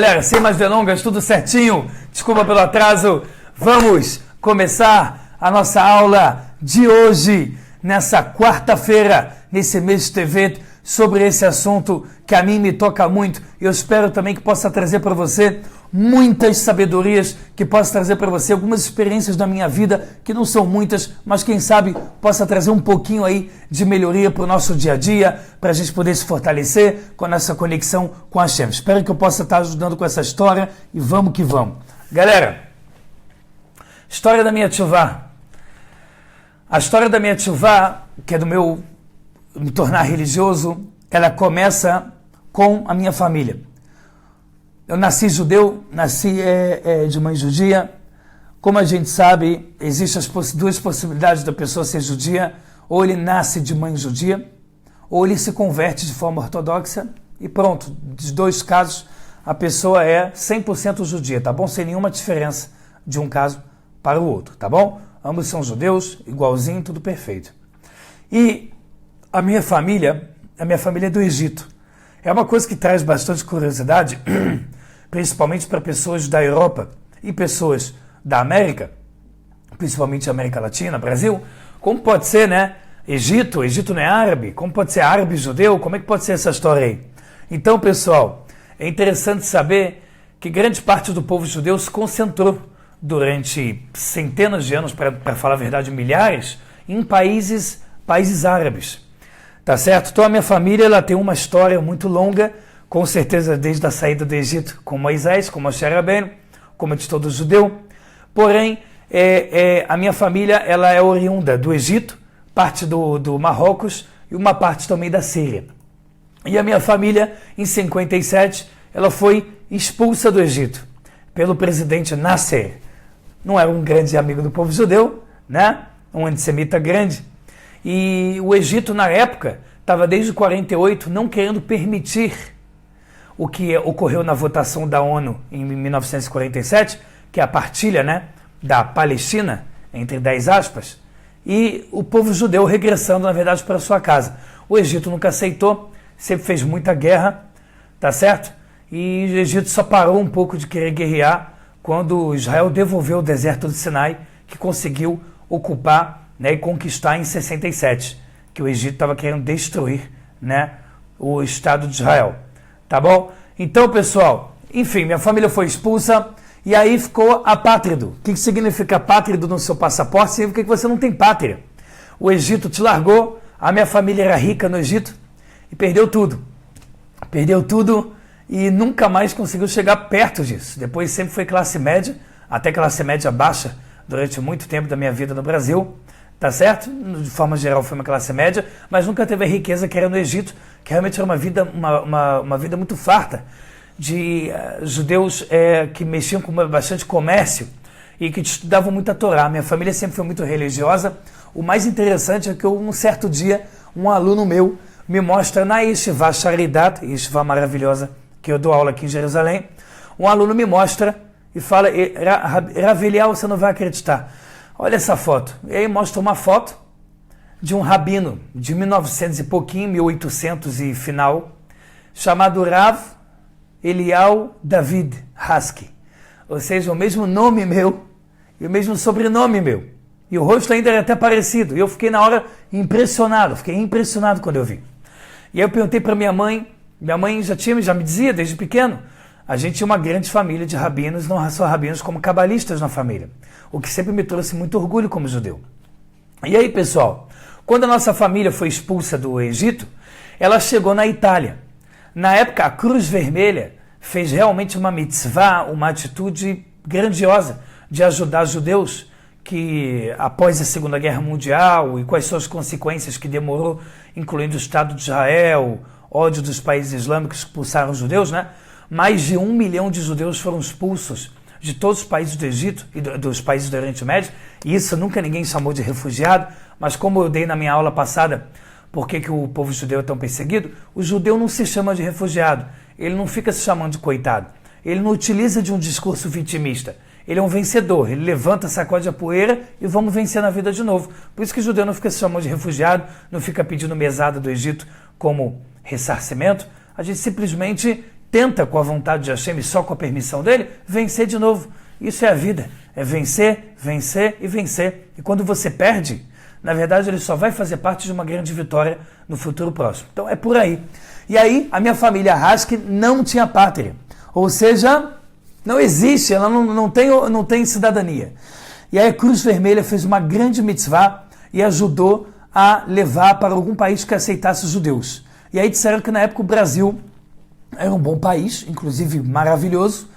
Galera, sem mais delongas, tudo certinho, desculpa pelo atraso, vamos começar a nossa aula de hoje, nessa quarta-feira, nesse mês de TV, sobre esse assunto que a mim me toca muito. Eu espero também que possa trazer para você muitas sabedorias, que possa trazer para você algumas experiências da minha vida, que não são muitas, mas quem sabe possa trazer um pouquinho aí de melhoria para o nosso dia a dia, para a gente poder se fortalecer com a nossa conexão com a Hashem. Espero que eu possa estar ajudando com essa história e vamos que vamos. Galera, história da minha tchuvá. A história da minha tchuvá, que é do meu me tornar religioso, ela começa com a minha família. Eu nasci judeu, nasci de mãe judia. Como a gente sabe, existem as duas possibilidades da pessoa ser judia. Ou ele nasce de mãe judia, ou ele se converte de forma ortodoxa. E pronto, dos dois casos, a pessoa é 100% judia, tá bom? Sem nenhuma diferença de um caso para o outro, tá bom? Ambos são judeus, igualzinho, tudo perfeito. E a minha família é do Egito. É uma coisa que traz bastante curiosidade, principalmente para pessoas da Europa e pessoas da América, principalmente América Latina, Brasil. Como pode ser, né? Egito não é árabe. Como pode ser árabe judeu? Como é que pode ser essa história aí? Então, pessoal, é interessante saber que grande parte do povo judeu se concentrou durante centenas de anos, para falar a verdade, milhares, em países árabes. Tá certo? Então a minha família ela tem uma história muito longa, com certeza desde a saída do Egito com Moisés, com Moshe Rabbeinu, como de todo judeu. Porém, a minha família ela é oriunda do Egito, parte do Marrocos e uma parte também da Síria. E a minha família, em 57, ela foi expulsa do Egito pelo presidente Nasser. Não era um grande amigo do povo judeu, né? Um antissemita grande. E o Egito, na época, estava desde 48 não querendo permitir o que ocorreu na votação da ONU em 1947, que é a partilha, né, da Palestina, entre 10 aspas, e o povo judeu regressando, na verdade, para sua casa. O Egito nunca aceitou, sempre fez muita guerra, tá certo? E o Egito só parou um pouco de querer guerrear quando Israel devolveu o deserto do Sinai, que conseguiu ocupar, né, e conquistar em 67, que o Egito estava querendo destruir, né, o Estado de Israel. Tá bom? Então, pessoal, enfim, minha família foi expulsa e aí ficou apátrido. O que significa apátrido no seu passaporte? Significa que você não tem pátria. O Egito te largou, a minha família era rica no Egito e perdeu tudo. Perdeu tudo e nunca mais conseguiu chegar perto disso. Depois sempre foi classe média, até classe média baixa durante muito tempo da minha vida no Brasil. Tá certo? De forma geral foi uma classe média, mas nunca teve a riqueza que era no Egito, que realmente era uma vida muito farta de judeus que mexiam com bastante comércio e que estudavam muito a Torá. Minha família sempre foi muito religiosa. O mais interessante é que um certo dia, um aluno meu me mostra na Yeshiva Sharidat, Yeshiva maravilhosa, que eu dou aula aqui em Jerusalém, um aluno me mostra e fala, Rav Eliyahu, você não vai acreditar. Olha essa foto. E aí mostra uma foto de um rabino de 1900 e pouquinho, 1800 e final, chamado Rav Eliyahu David Haski. Ou seja, o mesmo nome meu e o mesmo sobrenome meu. E o rosto ainda era até parecido. E eu fiquei na hora impressionado. Fiquei impressionado quando eu vi. E aí eu perguntei para minha mãe. Minha mãe já me dizia desde pequeno. A gente tinha uma grande família de rabinos, não só rabinos como cabalistas na família. O que sempre me trouxe muito orgulho como judeu. E aí, pessoal, quando a nossa família foi expulsa do Egito, ela chegou na Itália. Na época, a Cruz Vermelha fez realmente uma mitzvah, uma atitude grandiosa de ajudar judeus que, após a Segunda Guerra Mundial e quais são as consequências que demorou, incluindo o Estado de Israel, ódio dos países islâmicos que expulsaram os judeus, né? Mais de 1 milhão de judeus foram expulsos de todos os países do Egito e dos países do Oriente Médio, e isso nunca ninguém chamou de refugiado, mas como eu dei na minha aula passada, por que o povo judeu é tão perseguido, o judeu não se chama de refugiado, ele não fica se chamando de coitado, ele não utiliza de um discurso vitimista, ele é um vencedor, ele levanta, sacode a poeira e vamos vencer na vida de novo. Por isso que o judeu não fica se chamando de refugiado, não fica pedindo mesada do Egito como ressarcimento, a gente simplesmente tenta com a vontade de Hashem e só com a permissão dele, vencer de novo. Isso é a vida, é vencer, vencer e vencer. E quando você perde, na verdade ele só vai fazer parte de uma grande vitória no futuro próximo. Então é por aí. E aí a minha família Haske não tinha pátria, ou seja, não existe, ela não tem cidadania. E aí a Cruz Vermelha fez uma grande mitzvah e ajudou a levar para algum país que aceitasse os judeus. E aí disseram que na época o Brasil era um bom país, inclusive maravilhoso,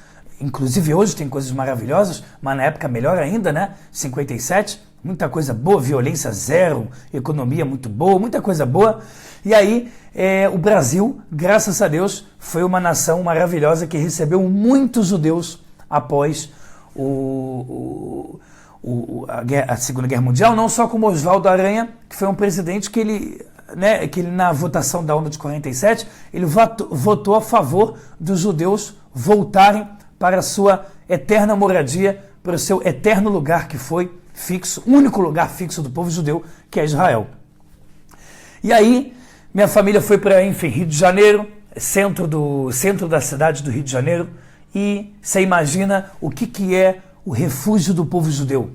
inclusive hoje tem coisas maravilhosas, mas na época melhor ainda, né? 57, muita coisa boa, violência zero, economia muito boa, muita coisa boa. E aí o Brasil, graças a Deus, foi uma nação maravilhosa que recebeu muitos judeus após a Segunda Guerra Mundial, não só como Oswaldo Aranha, que foi um presidente que ele na votação da ONU de 47, ele votou a favor dos judeus voltarem para a sua eterna moradia, para o seu eterno lugar que foi fixo, único lugar fixo do povo judeu, que é Israel. E aí, minha família foi para, enfim, Rio de Janeiro, centro da cidade do Rio de Janeiro, e você imagina o que é o refúgio do povo judeu.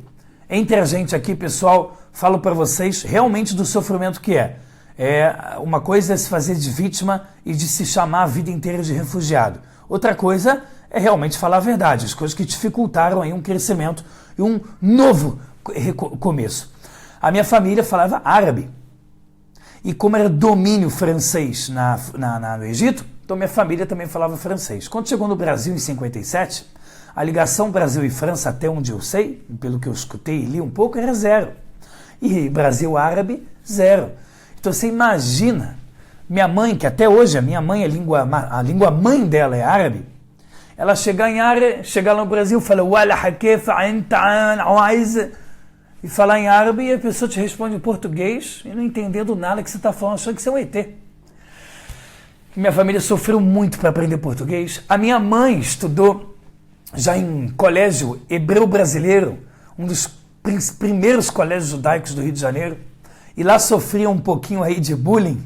Entre a gente aqui, pessoal, falo para vocês realmente do sofrimento que é. Uma coisa é se fazer de vítima e de se chamar a vida inteira de refugiado. Outra coisa é realmente falar a verdade, as coisas que dificultaram aí um crescimento e um novo começo. A minha família falava árabe. E como era domínio francês no Egito, então minha família também falava francês. Quando chegou no Brasil em 57, a ligação Brasil e França, até onde eu sei, pelo que eu escutei e li um pouco, era zero. E Brasil-Árabe, zero. Então você imagina, minha mãe, que até hoje a minha mãe, a língua mãe dela é árabe, ela chegar lá no Brasil e falar e falar em árabe e a pessoa te responde em português e não entendendo nada que você está falando, achando que você é um ET. Minha família sofreu muito para aprender português. A minha mãe estudou já em colégio hebreu brasileiro, um dos primeiros colégios judaicos do Rio de Janeiro, e lá sofria um pouquinho aí de bullying,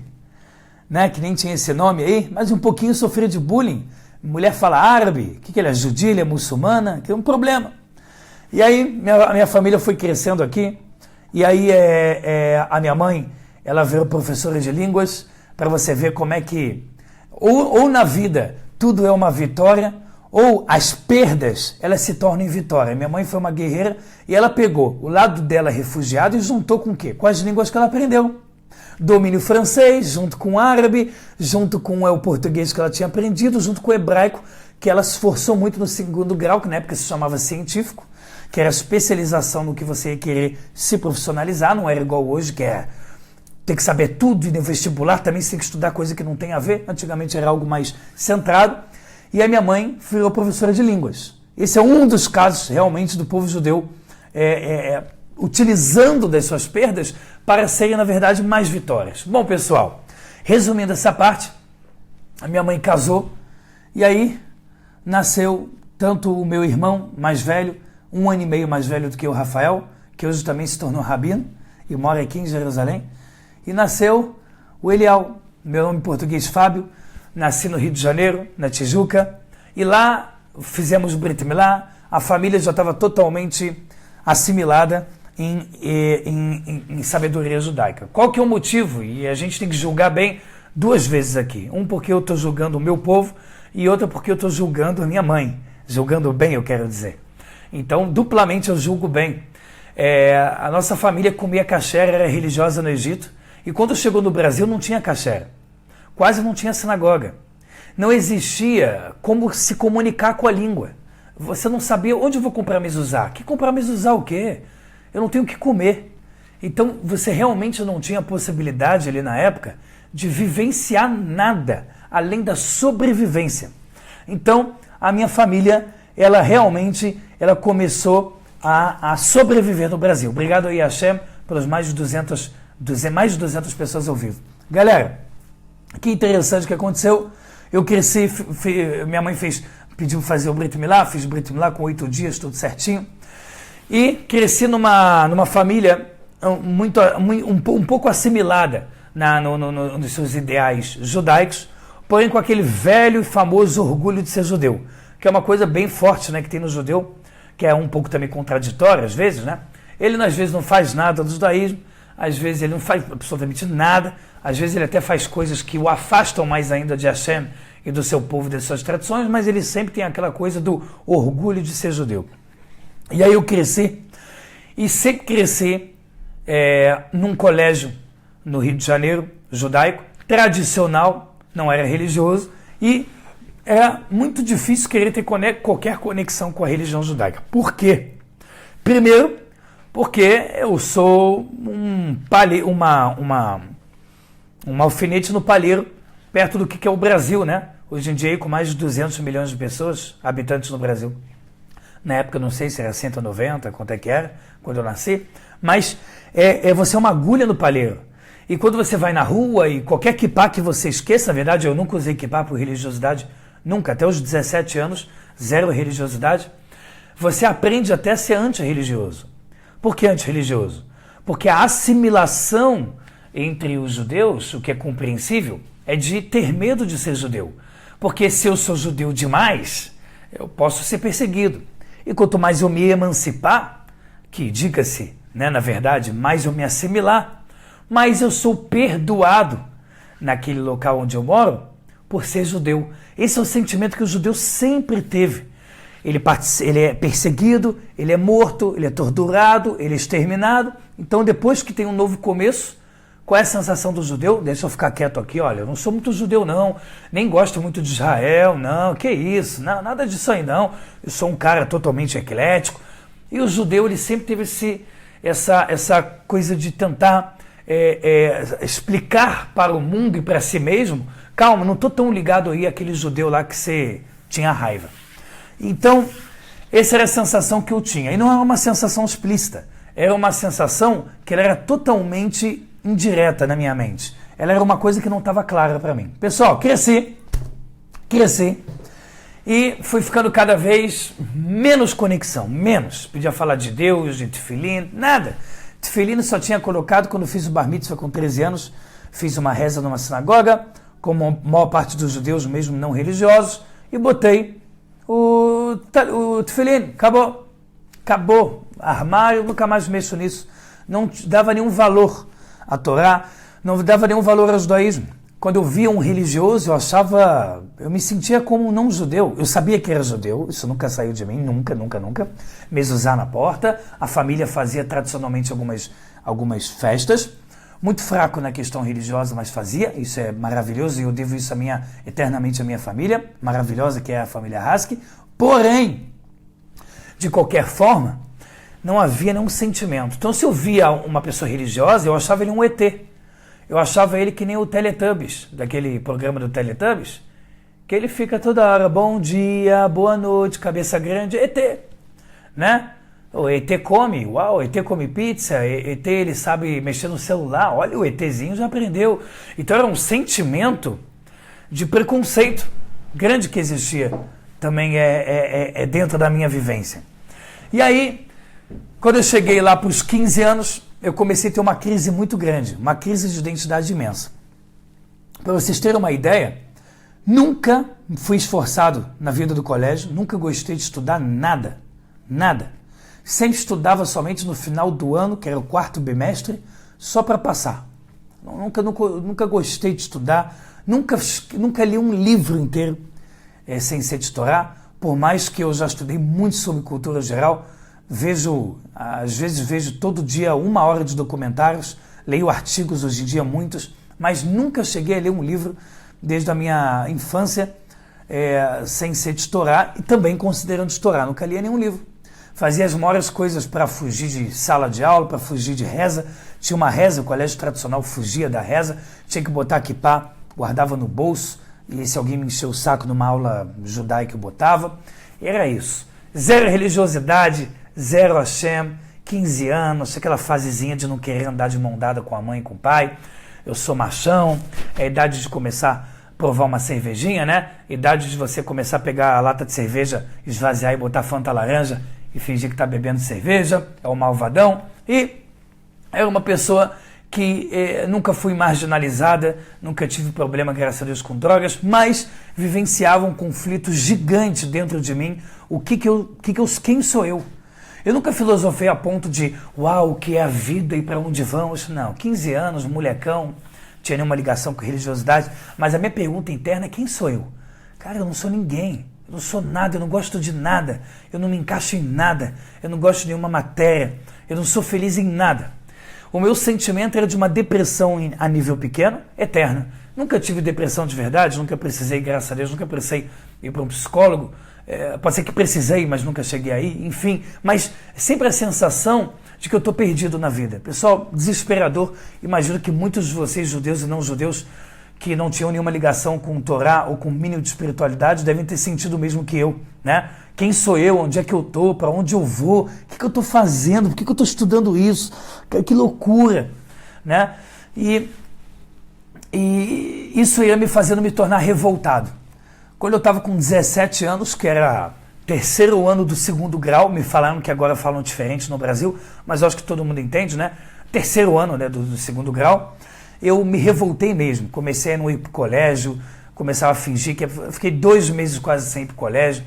né, que nem tinha esse nome aí, mas um pouquinho sofria de bullying. Mulher fala árabe, o que ele é, judia, ele é muçulmana, que é um problema. E aí a minha família foi crescendo aqui, e aí a minha mãe, ela virou professora de línguas, para você ver como é que, ou na vida tudo é uma vitória, ou as perdas, elas se tornam em vitória. Minha mãe foi uma guerreira e ela pegou o lado dela refugiado e juntou com o quê? Com as línguas que ela aprendeu. Domínio francês, junto com o árabe, junto com o português que ela tinha aprendido, junto com o hebraico, que ela se esforçou muito no segundo grau, que na época se chamava científico, que era a especialização no que você ia querer se profissionalizar, não era igual hoje, que é ter que saber tudo, e no vestibular também você tem que estudar coisa que não tem a ver. Antigamente era algo mais centrado. E a minha mãe virou professora de línguas. Esse é um dos casos realmente do povo judeu utilizando das suas perdas para serem, na verdade, mais vitórias. Bom, pessoal, resumindo essa parte, a minha mãe casou e aí nasceu tanto o meu irmão mais velho, 1 ano e meio mais velho do que o Rafael, que hoje também se tornou rabino e mora aqui em Jerusalém, e nasceu o Eliel, meu nome em português Fábio. Nasci no Rio de Janeiro, na Tijuca, e lá fizemos o Brit Milá, a família já estava totalmente assimilada em sabedoria judaica. Qual que é o motivo? E a gente tem que julgar bem duas vezes aqui. Um porque eu estou julgando o meu povo, e outra porque eu estou julgando a minha mãe. Julgando bem, eu quero dizer. Então, duplamente eu julgo bem. A nossa família comia kasher, era religiosa no Egito, e quando chegou no Brasil não tinha kasher. Quase não tinha sinagoga. Não existia como se comunicar com a língua. Você não sabia onde eu vou comprar mezuzá. Que comprar mezuzá o quê? Eu não tenho o que comer. Então você realmente não tinha a possibilidade ali na época de vivenciar nada além da sobrevivência. Então a minha família, ela realmente começou a sobreviver no Brasil. Obrigado aí, Hashem, pelas mais de 200 pessoas ao vivo. Galera, que interessante que aconteceu. Eu cresci, minha mãe pediu fazer o Brit Milá, fiz o Brit Milá com 8 dias, tudo certinho. E cresci numa família um pouco assimilada nos seus ideais judaicos. porém com aquele velho e famoso orgulho de ser judeu, que é uma coisa bem forte, né, que tem no judeu, que é um pouco também contraditório às vezes, né? Ele às vezes não faz nada do judaísmo, às vezes ele não faz absolutamente nada, às vezes ele até faz coisas que o afastam mais ainda de Hashem e do seu povo, das suas tradições, mas ele sempre tem aquela coisa do orgulho de ser judeu. E aí eu cresci, e sempre cresci num colégio no Rio de Janeiro, judaico, tradicional, não era religioso, e era muito difícil querer ter qualquer conexão com a religião judaica. Por quê? Primeiro, porque eu sou um alfinete no palheiro, perto do que é o Brasil, né? Hoje em dia, com mais de 200 milhões de pessoas, habitantes no Brasil. Na época, não sei se era 190, quanto é que era, quando eu nasci, mas você é uma agulha no palheiro. E quando você vai na rua e qualquer kippá que você esqueça, na verdade, eu nunca usei kippá por religiosidade, nunca, até os 17 anos, zero religiosidade, você aprende até a ser antirreligioso. Por que antirreligioso? Porque a assimilação entre os judeus, o que é compreensível, é de ter medo de ser judeu. Porque se eu sou judeu demais, eu posso ser perseguido. E quanto mais eu me emancipar, que diga-se, né, na verdade, mais eu me assimilar, mais eu sou perdoado naquele local onde eu moro por ser judeu. Esse é o sentimento que o judeu sempre teve. Ele é perseguido, ele é morto, ele é torturado, ele é exterminado. Então, depois que tem um novo começo, qual é a sensação do judeu? Deixa eu ficar quieto aqui, olha, eu não sou muito judeu não, nem gosto muito de Israel, não, que isso, não, nada disso aí não. Eu sou um cara totalmente eclético. E o judeu, ele sempre teve essa coisa de tentar explicar para o mundo e para si mesmo, calma, não estou tão ligado aí àquele judeu lá que você tinha raiva. Então, essa era a sensação que eu tinha. E não era uma sensação explícita. Era uma sensação que ela era totalmente indireta na minha mente. Ela era uma coisa que não estava clara para mim. Pessoal, cresci. E fui ficando cada vez menos conexão. Menos. Podia falar de Deus, de tefilim, nada. Tefilim só tinha colocado quando fiz o bar mitzvah com 13 anos. Fiz uma reza numa sinagoga, como a maior parte dos judeus, mesmo não religiosos, e botei o tefilim, acabou, armário, nunca mais mexo nisso, não dava nenhum valor à Torá, não dava nenhum valor ao judaísmo. Quando eu via um religioso, eu me sentia como um não judeu, eu sabia que era judeu, isso nunca saiu de mim, nunca, mezuzá na porta, a família fazia tradicionalmente algumas festas, muito fraco na questão religiosa, mas fazia, isso é maravilhoso, e eu devo isso eternamente à minha família, maravilhosa, que é a família Haski. Porém, de qualquer forma, não havia nenhum sentimento. Então, se eu via uma pessoa religiosa, eu achava ele um ET. Eu achava ele que nem o Teletubbies, daquele programa do Teletubbies, que ele fica toda hora, bom dia, boa noite, cabeça grande, ET, né? O ET come, uau, o ET come pizza, ET ele sabe mexer no celular, olha, o ETzinho já aprendeu. Então era um sentimento de preconceito grande que existia também dentro da minha vivência. E aí, quando eu cheguei lá para os 15 anos, eu comecei a ter uma crise muito grande, uma crise de identidade imensa. Para vocês terem uma ideia, nunca fui esforçado na vida do colégio, nunca gostei de estudar nada. Sempre estudava somente no final do ano, que era o 4º bimestre, só para passar. Nunca gostei de estudar, nunca li um livro inteiro sem ser de Torá, por mais que eu já estudei muito sobre cultura geral, às vezes vejo todo dia 1 hora de documentários, leio artigos hoje em dia, muitos, mas nunca cheguei a ler um livro desde a minha infância sem ser de Torá, e também considerando de Torá, nunca li nenhum livro. Fazia as maiores coisas para fugir de sala de aula, para fugir de reza. Tinha uma reza, o colégio tradicional fugia da reza, tinha que botar kippá, guardava no bolso, e se alguém me encheu o saco numa aula judaica eu botava. Era isso. Zero religiosidade, zero Hashem, 15 anos, aquela fasezinha de não querer andar de mão dada com a mãe e com o pai. Eu sou machão, é a idade de começar a provar uma cervejinha, né? Idade de você começar a pegar a lata de cerveja, esvaziar e botar Fanta laranja e fingir que está bebendo cerveja, é o malvadão. E era uma pessoa que nunca fui marginalizada, nunca tive problema, graças a Deus, com drogas, mas vivenciava um conflito gigante dentro de mim. Quem sou eu? Eu nunca filosofei a ponto de, uau, o que é a vida e para onde vamos? Não, 15 anos, molecão, não tinha nenhuma ligação com religiosidade, mas a minha pergunta interna é, quem sou eu? Cara, eu não sou ninguém, eu não sou nada, eu não gosto de nada, eu não me encaixo em nada, eu não gosto de nenhuma matéria, eu não sou feliz em nada. O meu sentimento era de uma depressão a nível pequeno, eterna. Nunca tive depressão de verdade, nunca precisei, graças a Deus, nunca precisei ir para um psicólogo. Pode ser que precisei, mas nunca cheguei aí, enfim. Mas sempre a sensação de que eu estou perdido na vida. Pessoal, desesperador. Imagino que muitos de vocês, judeus e não judeus, que não tinham nenhuma ligação com o Torá ou com o mínimo de espiritualidade, devem ter sentido o mesmo que eu, né? Quem sou eu? Onde é que eu estou? Para onde eu vou? O que eu estou fazendo? Por que eu estou estudando isso? Que loucura, né? E isso ia me fazendo me tornar revoltado. Quando eu estava com 17 anos, que era terceiro ano do segundo grau, me falaram que agora falam diferente no Brasil, mas eu acho que todo mundo entende, né? Terceiro ano, né, do segundo grau, eu me revoltei mesmo. Comecei a não ir para o colégio, começava a fingir que... Fiquei 2 meses quase sem ir para o colégio,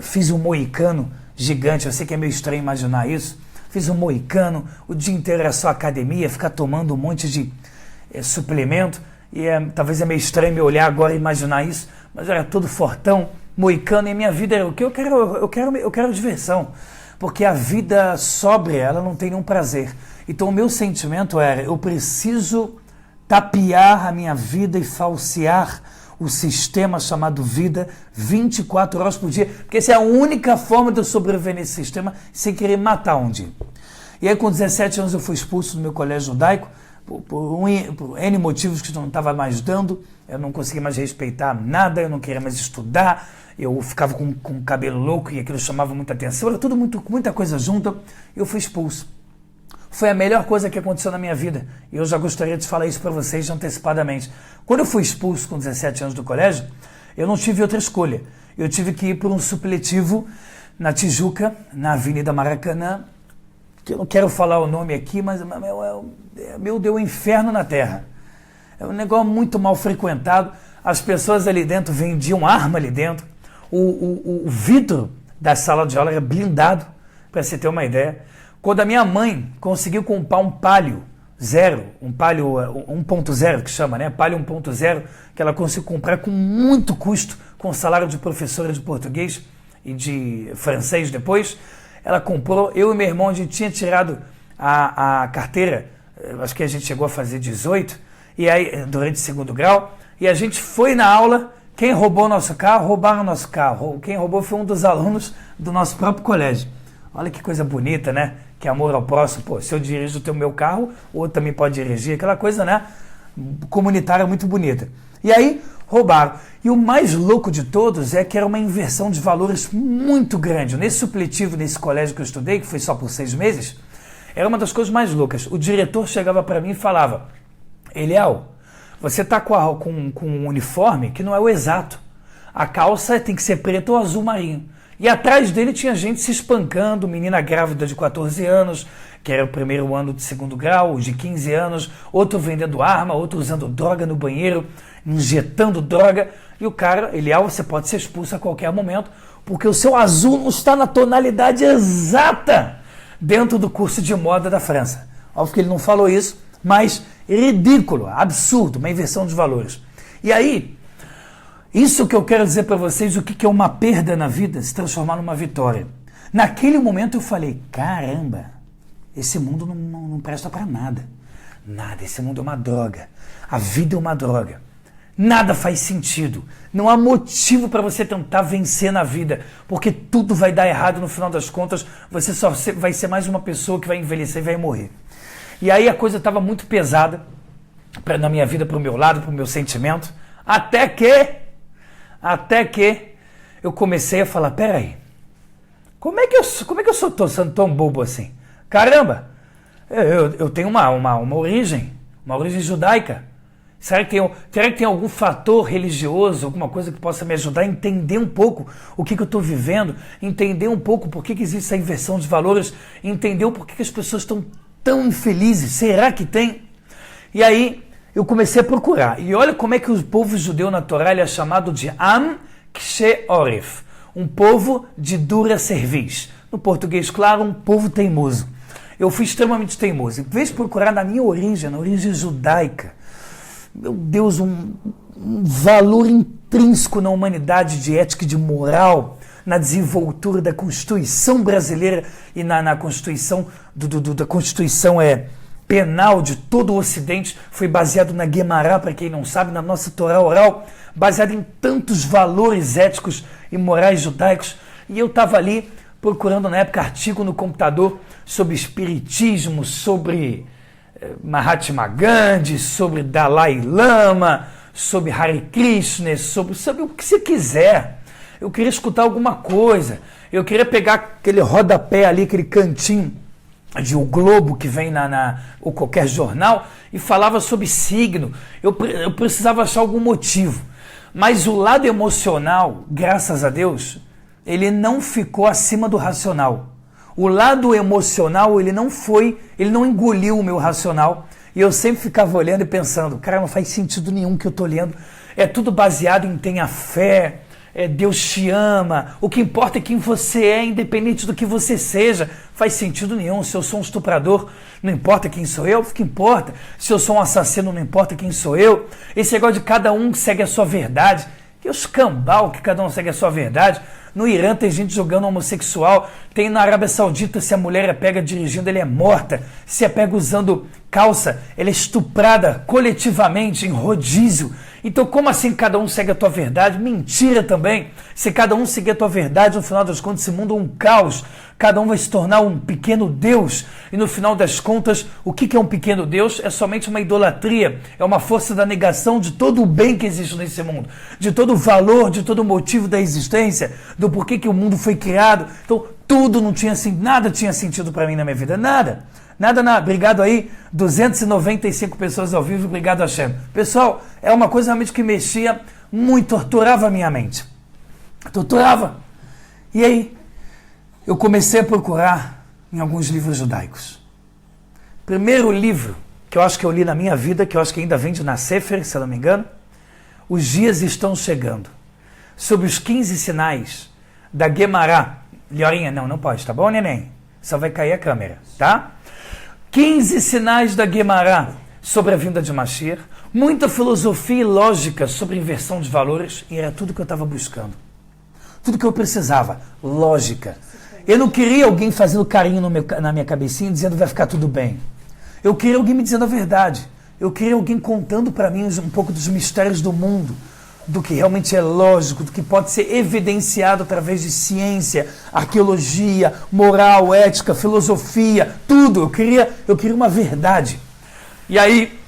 fiz um moicano gigante, eu sei que é meio estranho imaginar isso, fiz um moicano, o dia inteiro era só academia, ficar tomando um monte de suplemento, e talvez é meio estranho me olhar agora e imaginar isso, mas eu era todo fortão, moicano, e minha vida era o que eu quero diversão, porque a vida sóbria, ela não tem nenhum prazer. Então o meu sentimento era, eu preciso tapear a minha vida e falsear o sistema chamado vida 24 horas por dia, porque essa é a única forma de eu sobreviver nesse sistema sem querer matar um dia. E aí com 17 anos eu fui expulso do meu colégio judaico, por N motivos que não estava mais dando, eu não conseguia mais respeitar nada, eu não queria mais estudar, eu ficava com o cabelo louco e aquilo chamava muita atenção, era tudo muita coisa junta, e eu fui expulso. Foi a melhor coisa que aconteceu na minha vida, e eu já gostaria de falar isso para vocês antecipadamente. Quando eu fui expulso com 17 anos do colégio, eu não tive outra escolha, eu tive que ir por um supletivo na Tijuca, na Avenida Maracanã, que eu não quero falar o nome aqui, mas meu Deus, inferno na terra. É um negócio muito mal frequentado, as pessoas ali dentro vendiam arma ali dentro, o vidro da sala de aula era blindado, para você ter uma ideia. Quando a minha mãe conseguiu comprar um Palio Zero, um Palio 1.0 que chama, né? Palio 1.0, que ela conseguiu comprar com muito custo, com o salário de professora de português e de francês depois, ela comprou, eu e meu irmão, a gente tinha tirado a carteira, acho que a gente chegou a fazer 18, e aí, durante o segundo grau, e a gente foi na aula, quem roubou nosso carro, roubaram nosso carro, quem roubou foi um dos alunos do nosso próprio colégio. Olha que coisa bonita, né? Que amor ao próximo. Pô, se eu dirijo o meu carro, o outro também pode dirigir, aquela coisa, né? Comunitária muito bonita. E aí, roubaram. E o mais louco de todos é que era uma inversão de valores muito grande. Nesse supletivo, nesse colégio que eu estudei, que foi só por 6 meses, era uma das coisas mais loucas. O diretor chegava para mim e falava, Eliel, você está com um uniforme que não é o exato. A calça tem que ser preta ou azul marinho. E atrás dele tinha gente se espancando, menina grávida de 14 anos, que era o primeiro ano de segundo grau, de 15 anos, outro vendendo arma, outro usando droga no banheiro, injetando droga. E o cara, Eliel, você pode ser expulso a qualquer momento, porque o seu azul não está na tonalidade exata dentro do curso de moda da França. Óbvio que ele não falou isso, mas ridículo, absurdo, uma inversão de valores. E aí, isso que eu quero dizer para vocês, o que é uma perda na vida, se transformar numa vitória. Naquele momento eu falei, caramba, esse mundo não presta para nada. Nada, esse mundo é uma droga. A vida é uma droga. Nada faz sentido. Não há motivo para você tentar vencer na vida, porque tudo vai dar errado no final das contas, você só vai ser mais uma pessoa que vai envelhecer e vai morrer. E aí a coisa estava muito pesada na minha vida, para o meu lado, para o meu sentimento, até que eu comecei a falar, peraí, como é que eu estou sendo tão bobo assim? Caramba, eu tenho uma origem judaica. Será que tem algum fator religioso, alguma coisa que possa me ajudar a entender um pouco o que eu estou vivendo, entender um pouco por que existe essa inversão de valores, entender o porquê que as pessoas estão tão infelizes? Será que tem? E aí eu comecei a procurar. E olha como é que o povo judeu na Torá ele é chamado de Am Kshe Oref, um povo de dura cerviz. No português, claro, um povo teimoso. Eu fui extremamente teimoso. Em vez de procurar na minha origem, na origem judaica, meu Deus, um valor intrínseco na humanidade, de ética e de moral, na desenvoltura da Constituição brasileira e na Constituição, da Constituição penal de todo o Ocidente, foi baseado na Guemará, para quem não sabe, na nossa Torá oral, baseado em tantos valores éticos e morais judaicos. E eu estava ali procurando na época artigo no computador sobre espiritismo, sobre Mahatma Gandhi, sobre Dalai Lama, sobre Hare Krishna, sobre o que você quiser. Eu queria escutar alguma coisa, eu queria pegar aquele rodapé ali, aquele cantinho de O Globo que vem ou qualquer jornal e falava sobre signo. Eu precisava achar algum motivo, mas o lado emocional, graças a Deus, ele não ficou acima do racional. O lado emocional, ele não engoliu o meu racional, e eu sempre ficava olhando e pensando, cara, não faz sentido nenhum que eu tô lendo, é tudo baseado em tenha fé, Deus te ama, o que importa é quem você é, independente do que você seja. Faz sentido nenhum. Se eu sou um estuprador, não importa quem sou eu, o que importa? Se eu sou um assassino, não importa quem sou eu. Esse negócio de cada um segue a sua verdade, que os cambal que cada um segue a sua verdade. No Irã tem gente jogando homossexual, tem na Arábia Saudita, se a mulher é pega dirigindo, ela é morta, se é pega usando calça, ela é estuprada coletivamente, em rodízio. Então como assim cada um segue a tua verdade? Mentira também. Se cada um seguir a tua verdade, no final das contas esse mundo é um caos, cada um vai se tornar um pequeno Deus, e no final das contas, o que é um pequeno Deus? É somente uma idolatria, é uma força da negação de todo o bem que existe nesse mundo, de todo o valor, de todo o motivo da existência, do porquê que o mundo foi criado. Então tudo não tinha sentido, nada tinha sentido para mim na minha vida, nada. Obrigado aí, 295 pessoas ao vivo, obrigado Hashem. Pessoal, é uma coisa realmente que mexia muito, torturava a minha mente. Torturava. E aí, eu comecei a procurar em alguns livros judaicos. Primeiro livro que eu acho que eu li na minha vida, que eu acho que ainda vem de Sefer, se eu não me engano, Os Dias Estão Chegando, sobre os 15 sinais da Guemará. Liorinha, não pode, tá bom, neném? Só vai cair a câmera, tá? 15 sinais da Guemará sobre a vinda de Mashiach, muita filosofia e lógica sobre inversão de valores, e era tudo que eu estava buscando. Tudo que eu precisava, lógica. Eu não queria alguém fazendo carinho na minha cabecinha, dizendo vai ficar tudo bem. Eu queria alguém me dizendo a verdade. Eu queria alguém contando para mim um pouco dos mistérios do mundo, do que realmente é lógico, do que pode ser evidenciado através de ciência, arqueologia, moral, ética, filosofia, tudo. Eu queria uma verdade. E aí,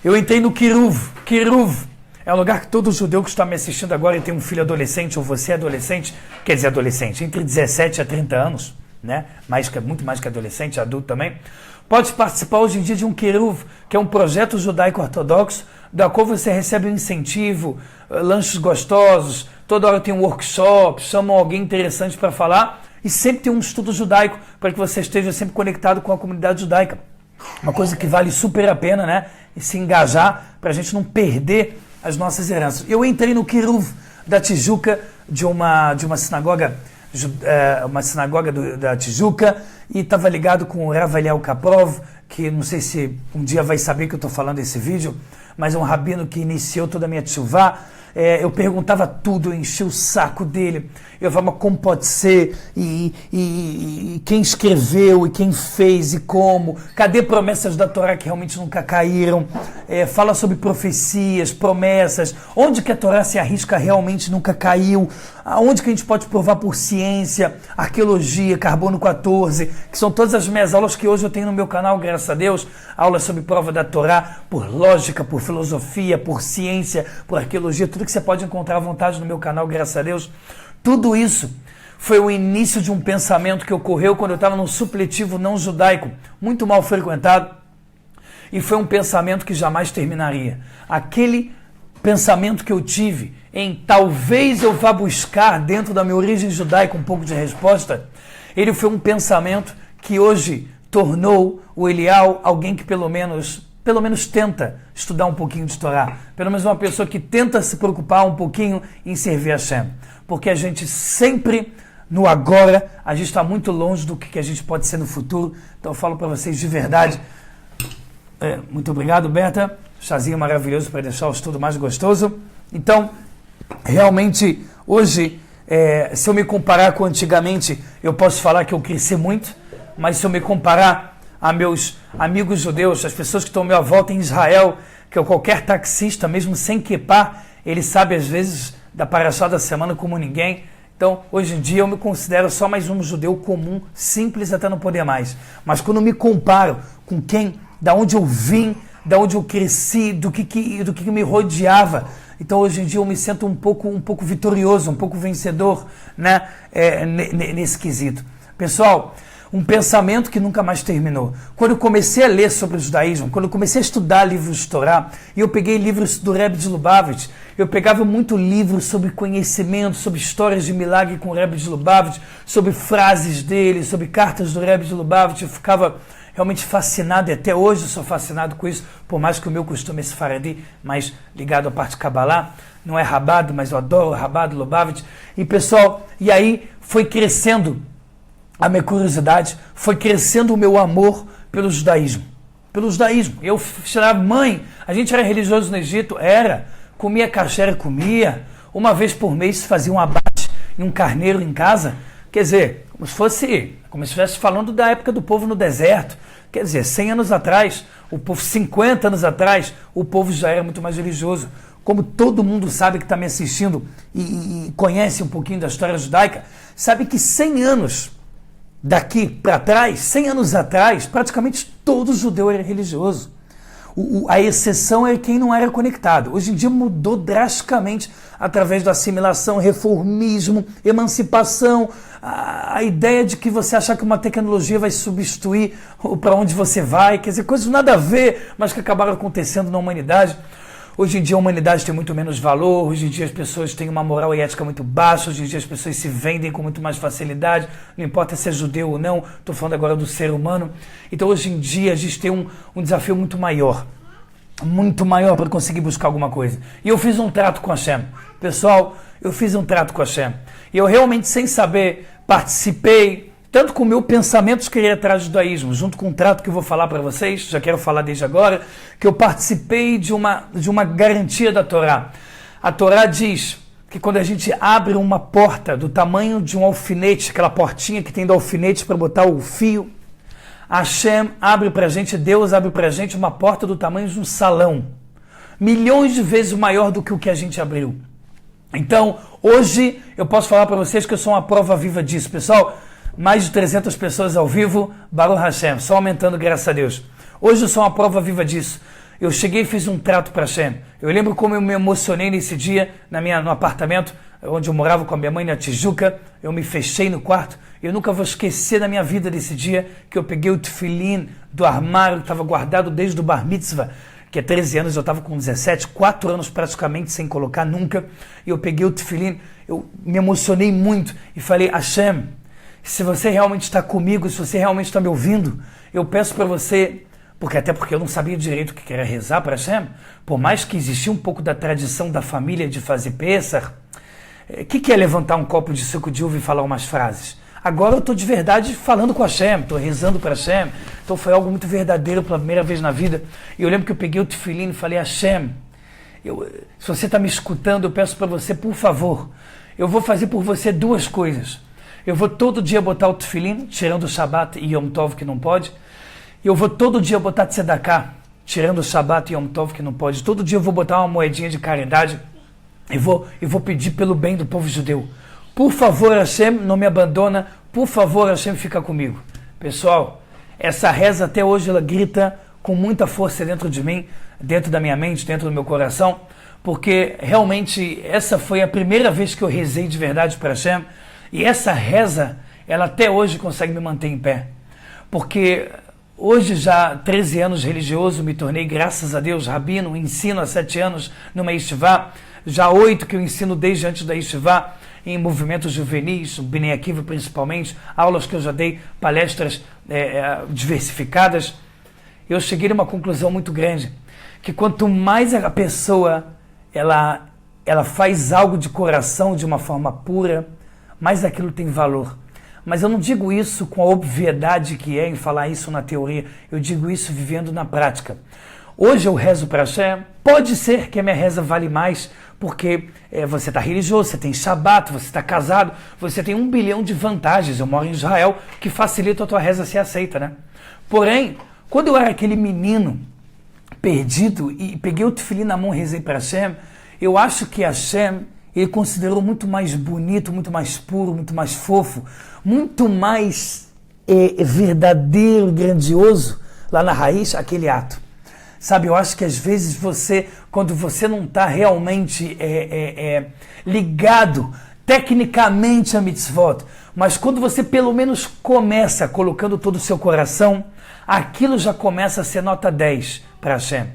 eu entrei no Kiruv. Kiruv é um lugar que todo judeu que está me assistindo agora e tem um filho adolescente, ou você é adolescente, quer dizer adolescente, entre 17 a 30 anos, né? Muito mais que adolescente, adulto também, pode participar hoje em dia de um Kiruv, que é um projeto judaico-ortodoxo, da qual você recebe um incentivo, lanches gostosos, toda hora tem um workshop, chamam alguém interessante para falar, e sempre tem um estudo judaico, para que você esteja sempre conectado com a comunidade judaica. Uma coisa que vale super a pena, né? E se engajar, para a gente não perder as nossas heranças. Eu entrei no Kiruv da Tijuca, de uma sinagoga, da Tijuca, e estava ligado com o Rav Eliel Kaprov, que não sei se um dia vai saber que eu estou falando desse vídeo, mas é um rabino que iniciou toda a minha tshuvá. Eu perguntava tudo, eu enchi o saco dele, eu falava como pode ser, e quem escreveu, e quem fez, e como, cadê promessas da Torá que realmente nunca caíram, fala sobre profecias, promessas, onde que a Torá se arrisca realmente nunca caiu, aonde que a gente pode provar por ciência, arqueologia, carbono 14, que são todas as minhas aulas que hoje eu tenho no meu canal, graças a Deus, aulas sobre prova da Torá, por lógica, por filosofia, por ciência, por arqueologia, tudo que você pode encontrar à vontade no meu canal, graças a Deus. Tudo isso foi o início de um pensamento que ocorreu quando eu estava num supletivo não judaico, muito mal frequentado, e foi um pensamento que jamais terminaria. Aquele pensamento que eu tive em talvez eu vá buscar dentro da minha origem judaica um pouco de resposta, ele foi um pensamento que hoje tornou o Eliel alguém que pelo menos pelo menos tenta estudar um pouquinho de Torá. Pelo menos uma pessoa que tenta se preocupar um pouquinho em servir a Hashem. Porque a gente sempre, no agora, a gente está muito longe do que a gente pode ser no futuro. Então eu falo para vocês de verdade. Muito obrigado, Berta. Chazinho maravilhoso para deixar o estudo mais gostoso. Então, realmente, hoje, se eu me comparar com antigamente, eu posso falar que eu cresci muito. Mas se eu me comparar a meus amigos judeus, as pessoas que estão à minha volta em Israel, que é qualquer taxista, mesmo sem quepar, ele sabe às vezes da paraxá da semana como ninguém. Então, hoje em dia eu me considero só mais um judeu comum, simples até não poder mais. Mas quando eu me comparo com quem, da onde eu vim, da onde eu cresci, do que me rodeava, então hoje em dia eu me sinto um pouco vitorioso, um pouco vencedor, né, nesse quesito. Pessoal, um pensamento que nunca mais terminou. Quando eu comecei a ler sobre o judaísmo, quando eu comecei a estudar livros de Torá, e eu peguei livros do Rebbe de Lubavitch, eu pegava muito livro sobre conhecimento, sobre histórias de milagre com o Rebbe de Lubavitch, sobre frases dele, sobre cartas do Rebbe de Lubavitch, eu ficava realmente fascinado, e até hoje eu sou fascinado com isso, por mais que o meu costume é sefaradi, mais ligado à parte Kabbalah, não é Rabado, mas eu adoro Rabado, Lubavitch, e pessoal, e aí foi crescendo a minha curiosidade, foi crescendo o meu amor pelo judaísmo. Pelo judaísmo. Eu tirava, mãe, a gente era religioso no Egito? Era. Comia kasher, comia. Uma vez por mês fazia um abate e um carneiro em casa. Quer dizer, como se estivesse falando da época do povo no deserto. Quer dizer, 100 anos atrás, o povo, 50 anos atrás, o povo já era muito mais religioso. Como todo mundo sabe que está me assistindo e conhece um pouquinho da história judaica, sabe que 100 anos daqui para trás, 100 anos atrás, praticamente todo judeu era religioso. A exceção é quem não era conectado. Hoje em dia mudou drasticamente através da assimilação, reformismo, emancipação, a ideia de que você achar que uma tecnologia vai substituir para onde você vai, quer dizer, coisas nada a ver, mas que acabaram acontecendo na humanidade. Hoje em dia a humanidade tem muito menos valor, hoje em dia as pessoas têm uma moral e ética muito baixa, hoje em dia as pessoas se vendem com muito mais facilidade, não importa se é judeu ou não, estou falando agora do ser humano. Então hoje em dia a gente tem um desafio muito maior para conseguir buscar alguma coisa. E eu fiz um trato com a Hashem. Pessoal, eu fiz um trato com a Hashem. E eu realmente, sem saber, participei, tanto com o meu pensamento de querer atrás do judaísmo, junto com um trato que eu vou falar para vocês, já quero falar desde agora, que eu participei de uma garantia da Torá. A Torá diz que quando a gente abre uma porta do tamanho de um alfinete, aquela portinha que tem do alfinete para botar o fio, Hashem abre para a gente, Deus abre para a gente uma porta do tamanho de um salão, milhões de vezes maior do que o que a gente abriu. Então, hoje, eu posso falar para vocês que eu sou uma prova viva disso. Pessoal, mais de 300 pessoas ao vivo, Baruch Hashem, só aumentando, graças a Deus. Hoje eu sou uma prova viva disso. Eu cheguei e fiz um trato para Hashem. Eu lembro como eu me emocionei nesse dia, no apartamento, onde eu morava com a minha mãe na Tijuca. Eu me fechei no quarto. Eu nunca vou esquecer na minha vida desse dia que eu peguei o tefilim do armário, que estava guardado desde o Bar Mitzvah, que é 13 anos, eu estava com 17, 4 anos praticamente sem colocar nunca. E eu peguei o tefilim, eu me emocionei muito e falei, Hashem, se você realmente está comigo, se você realmente está me ouvindo, eu peço para você, porque eu não sabia direito o que era rezar para Hashem, por mais que existia um pouco da tradição da família de fazer Pessah, o que é levantar um copo de suco de uva e falar umas frases? Agora eu estou de verdade falando com Hashem, estou rezando para Hashem, então foi algo muito verdadeiro pela primeira vez na vida. E eu lembro que eu peguei o tefilim e falei, Hashem, se você está me escutando, eu peço para você, por favor, eu vou fazer por você 2 coisas. Eu vou todo dia botar o tefilim, tirando o Shabat e Yom Tov, que não pode. E eu vou todo dia botar tzedakah, tirando o Shabat e Yom Tov, que não pode. Todo dia eu vou botar uma moedinha de caridade e vou pedir pelo bem do povo judeu. Por favor, Hashem, não me abandona. Por favor, Hashem, fica comigo. Pessoal, essa reza até hoje ela grita com muita força dentro de mim, dentro da minha mente, dentro do meu coração, porque realmente essa foi a primeira vez que eu rezei de verdade para Hashem. E essa reza, ela até hoje consegue me manter em pé. Porque hoje, já 13 anos religioso, me tornei, graças a Deus, rabino, ensino há 7 anos numa yeshivá, já 8 que eu ensino desde antes da yeshivá, em movimentos juvenis, o Bnei Akiva principalmente, aulas que eu já dei, palestras diversificadas. eu cheguei a uma conclusão muito grande, que quanto mais a pessoa ela faz algo de coração, de uma forma pura, mais aquilo tem valor. Mas eu não digo isso com a obviedade que é em falar isso na teoria, eu digo isso vivendo na prática. Hoje eu rezo para Hashem, pode ser que a minha reza vale mais, porque você está religioso, você tem Shabat, você está casado, você tem 1 bilhão de vantagens. Eu moro em Israel, que facilita a tua reza ser aceita, né? Porém, quando eu era aquele menino perdido e peguei o tefilim na mão e rezei para Hashem, eu acho que Hashem, ele considerou muito mais bonito, muito mais puro, muito mais fofo, muito mais verdadeiro, grandioso, lá na raiz, aquele ato. Sabe, eu acho que às vezes quando você não está realmente ligado tecnicamente a mitzvot, mas quando você pelo menos começa colocando todo o seu coração, aquilo já começa a ser nota 10 para Hashem.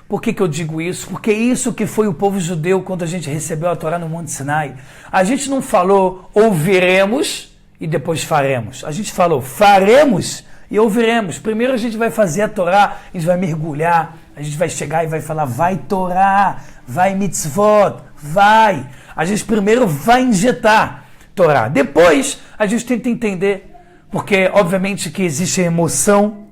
Por que eu digo isso? Porque isso que foi o povo judeu quando a gente recebeu a Torá no Monte Sinai. A gente não falou ouviremos e depois faremos. A gente falou faremos e ouviremos. Primeiro a gente vai fazer a Torá, a gente vai mergulhar, a gente vai chegar e vai falar vai Torá, vai mitzvot, vai. A gente primeiro vai injetar Torá. Depois a gente tenta entender, porque obviamente que existe emoção,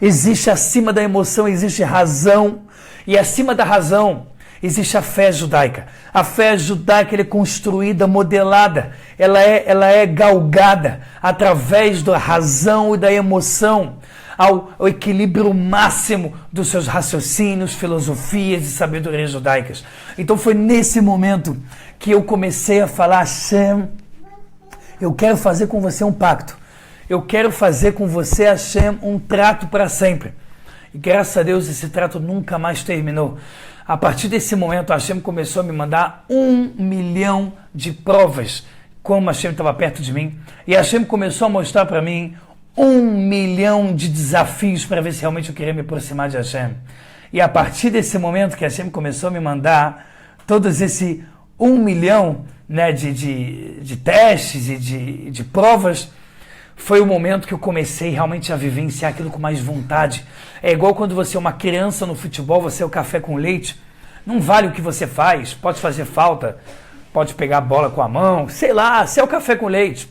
existe acima da emoção, existe razão. E acima da razão, existe a fé judaica. A fé judaica ela é construída, modelada, ela é galgada através da razão e da emoção, ao equilíbrio máximo dos seus raciocínios, filosofias e sabedorias judaicas. Então foi nesse momento que eu comecei a falar, Hashem, eu quero fazer com você um pacto. Eu quero fazer com você, Hashem, um trato para sempre. E graças a Deus esse trato nunca mais terminou. A partir desse momento, Hashem começou a me mandar 1 milhão de provas, como Hashem estava perto de mim. E Hashem começou a mostrar para mim 1 milhão de desafios para ver se realmente eu queria me aproximar de Hashem. E a partir desse momento que Hashem começou a me mandar todos esse 1 milhão, né, de testes e de provas, foi o momento que eu comecei realmente a vivenciar aquilo com mais vontade. É igual quando você é uma criança no futebol, você é o café com leite. Não vale o que você faz, pode fazer falta, pode pegar a bola com a mão, sei lá, você é o café com leite.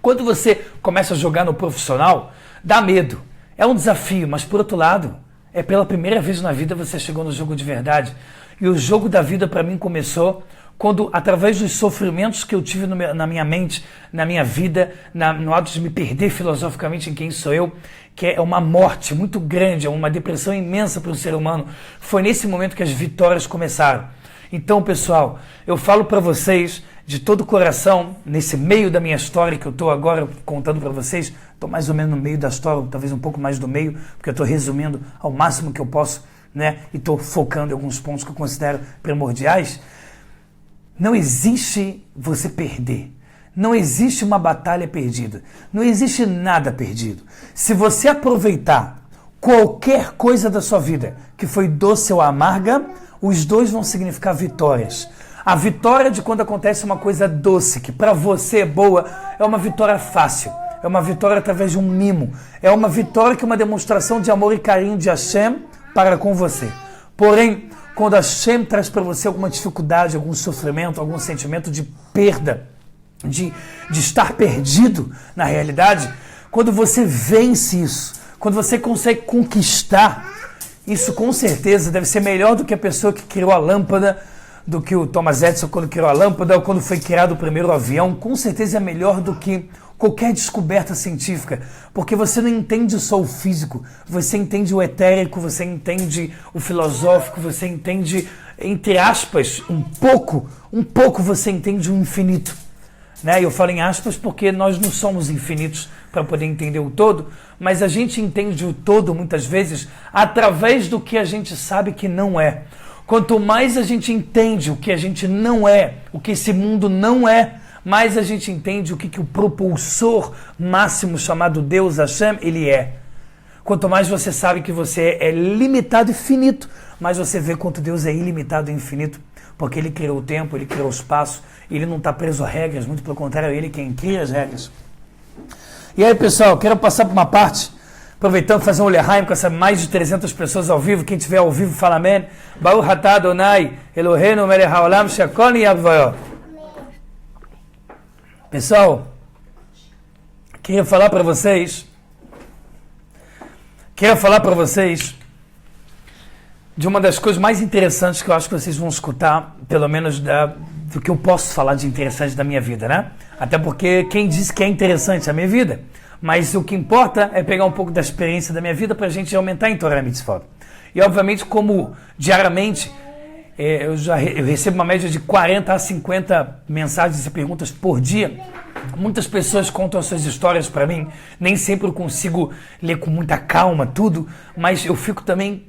Quando você começa a jogar no profissional, dá medo. É um desafio, mas por outro lado, é pela primeira vez na vida você chegou no jogo de verdade. E o jogo da vida para mim começou quando, através dos sofrimentos que eu tive na minha mente, na minha vida, no ato de me perder filosoficamente em quem sou eu, que é uma morte muito grande, é uma depressão imensa para um ser humano, foi nesse momento que as vitórias começaram. Então, pessoal, eu falo para vocês de todo o coração, nesse meio da minha história que eu estou agora contando para vocês, estou mais ou menos no meio da história, talvez um pouco mais do meio, porque eu estou resumindo ao máximo que eu posso, né? E estou focando em alguns pontos que eu considero primordiais. Não existe você perder. Não existe uma batalha perdida. Não existe nada perdido. Se você aproveitar qualquer coisa da sua vida que foi doce ou amarga, os dois vão significar vitórias. A vitória de quando acontece uma coisa doce, que para você é boa, é uma vitória fácil. É uma vitória através de um mimo. É uma vitória que é uma demonstração de amor e carinho de Hashem para com você. Porém, quando Hashem traz para você alguma dificuldade, algum sofrimento, algum sentimento de perda, de estar perdido na realidade, quando você vence isso, quando você consegue conquistar, isso com certeza deve ser melhor do que a pessoa que criou a lâmpada, do que o Thomas Edison quando criou a lâmpada, ou quando foi criado o primeiro avião. Com certeza é melhor do que qualquer descoberta científica, porque você não entende só o físico, você entende o etérico, você entende o filosófico, você entende, entre aspas, um pouco você entende o infinito. Né? Eu falo em aspas porque nós não somos infinitos para poder entender o todo, mas a gente entende o todo muitas vezes através do que a gente sabe que não é. Quanto mais a gente entende o que a gente não é, o que esse mundo não é, mais a gente entende o que o propulsor máximo chamado Deus Hashem, ele é. Quanto mais você sabe que você é limitado e finito, mais você vê quanto Deus é ilimitado e infinito, porque ele criou o tempo, ele criou o espaço, ele não está preso a regras, muito pelo contrário, ele quem cria as regras. E aí, pessoal, eu quero passar por uma parte Aproveitando fazer um Lehaim com essa mais de 300 pessoas ao vivo. Quem estiver ao vivo, fala amém. Baruch atah Adonai, Eloheinu melech haolam shekol niyavvayo. Pessoal, queria falar para vocês de uma das coisas mais interessantes que eu acho que vocês vão escutar, pelo menos do que eu posso falar de interessante da minha vida, né? Até porque quem disse que é interessante a minha vida? Mas o que importa é pegar um pouco da experiência da minha vida para a gente aumentar em Torah Mitzvot. E obviamente, como diariamente eu recebo uma média de 40 a 50 mensagens e perguntas por dia, muitas pessoas contam as suas histórias para mim. Nem sempre eu consigo ler com muita calma tudo, mas eu fico também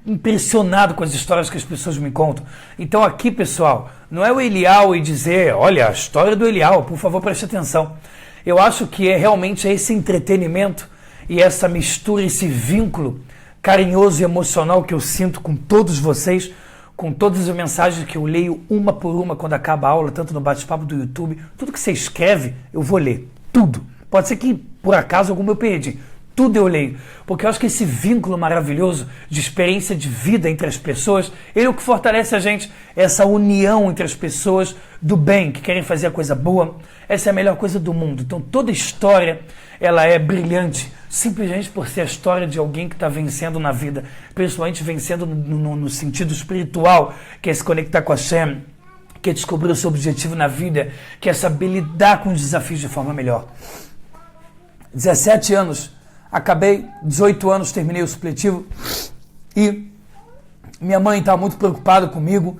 impressionado com as histórias que as pessoas me contam. Então aqui, pessoal, não é o Elial e dizer, olha, a história do Elial, por favor, preste atenção. Eu acho que é realmente esse entretenimento e essa mistura, esse vínculo carinhoso e emocional que eu sinto com todos vocês, com todas as mensagens que eu leio uma por uma quando acaba a aula, tanto no bate-papo do YouTube, tudo que você escreve, eu vou ler, tudo. Pode ser que, por acaso, alguma eu perdi. Tudo eu leio, porque eu acho que esse vínculo maravilhoso de experiência de vida entre as pessoas, ele é o que fortalece a gente, essa união entre as pessoas do bem, que querem fazer a coisa boa. Essa é a melhor coisa do mundo. Então toda história, ela é brilhante, simplesmente por ser a história de alguém que está vencendo na vida, principalmente vencendo no sentido espiritual, que é se conectar com a Hashem, que é descobrir o seu objetivo na vida, que é saber lidar com os desafios de forma melhor. 17 anos, acabei, 18 anos, terminei o supletivo e minha mãe estava muito preocupada comigo,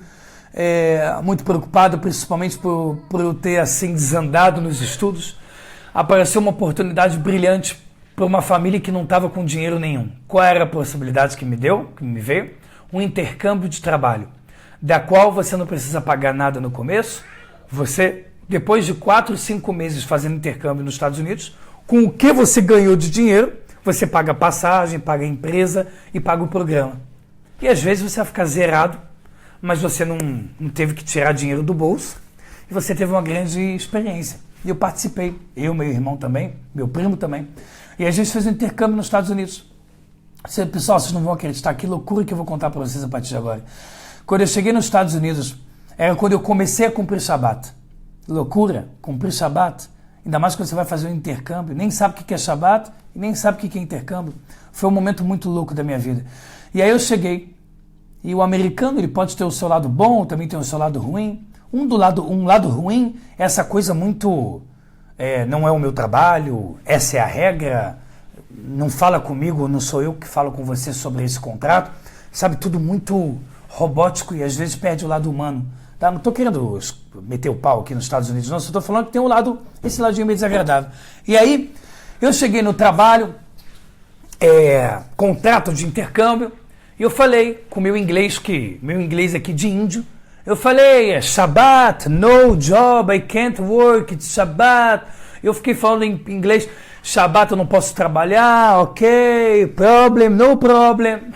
muito preocupada principalmente por eu ter assim desandado nos estudos. Apareceu uma oportunidade brilhante para uma família que não estava com dinheiro nenhum. Qual era a possibilidade que me veio? Um intercâmbio de trabalho, da qual você não precisa pagar nada no começo. Você, depois de 4, 5 meses fazendo intercâmbio nos Estados Unidos, com o que você ganhou de dinheiro, você paga a passagem, paga a empresa e paga o programa. E às vezes você vai ficar zerado, mas você não teve que tirar dinheiro do bolso e você teve uma grande experiência. E eu participei, eu, meu irmão também, meu primo também. E a gente fez um intercâmbio nos Estados Unidos. Pessoal, vocês não vão acreditar, que loucura que eu vou contar para vocês a partir de agora. Quando eu cheguei nos Estados Unidos, era quando eu comecei a cumprir Shabbat. Loucura, cumprir Shabbat. Ainda mais quando você vai fazer um intercâmbio, nem sabe o que é Shabbat e nem sabe o que é intercâmbio. Foi um momento muito louco da minha vida. E aí eu cheguei, e o americano ele pode ter o seu lado bom, também tem o seu lado ruim. Um lado ruim é essa coisa muito, não é o meu trabalho, essa é a regra, não fala comigo, não sou eu que falo com você sobre esse contrato. Sabe, tudo muito robótico e às vezes perde o lado humano. Tá? Não estou querendo meter o pau aqui nos Estados Unidos, não, só estou falando que tem esse ladinho meio desagradável. E aí, eu cheguei no trabalho, contrato de intercâmbio, e eu falei com meu inglês aqui de índio, eu falei, Shabbat, no job, I can't work, it's Shabbat. Eu fiquei falando em inglês, Shabbat eu não posso trabalhar, ok, problem, no problem.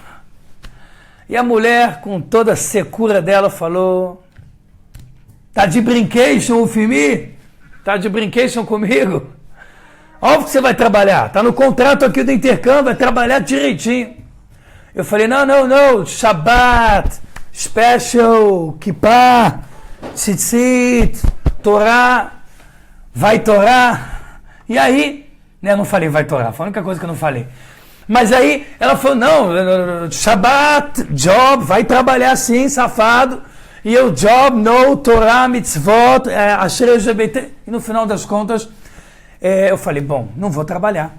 E a mulher, com toda a secura dela, falou... Tá de brincation with me? Tá de brincation comigo? Óbvio que você vai trabalhar. Tá no contrato aqui do intercâmbio, vai trabalhar direitinho. Eu falei, não, Shabbat, special, kippah, tzitzit, Torá, vai Torá. E aí, né, eu não falei vai Torá, foi a única coisa que eu não falei. Mas aí ela falou, não, Shabbat, job, vai trabalhar sim, safado. E eu, job, no, Torah, mitzvot, asher LGBT. E no final das contas, eu falei, bom, não vou trabalhar.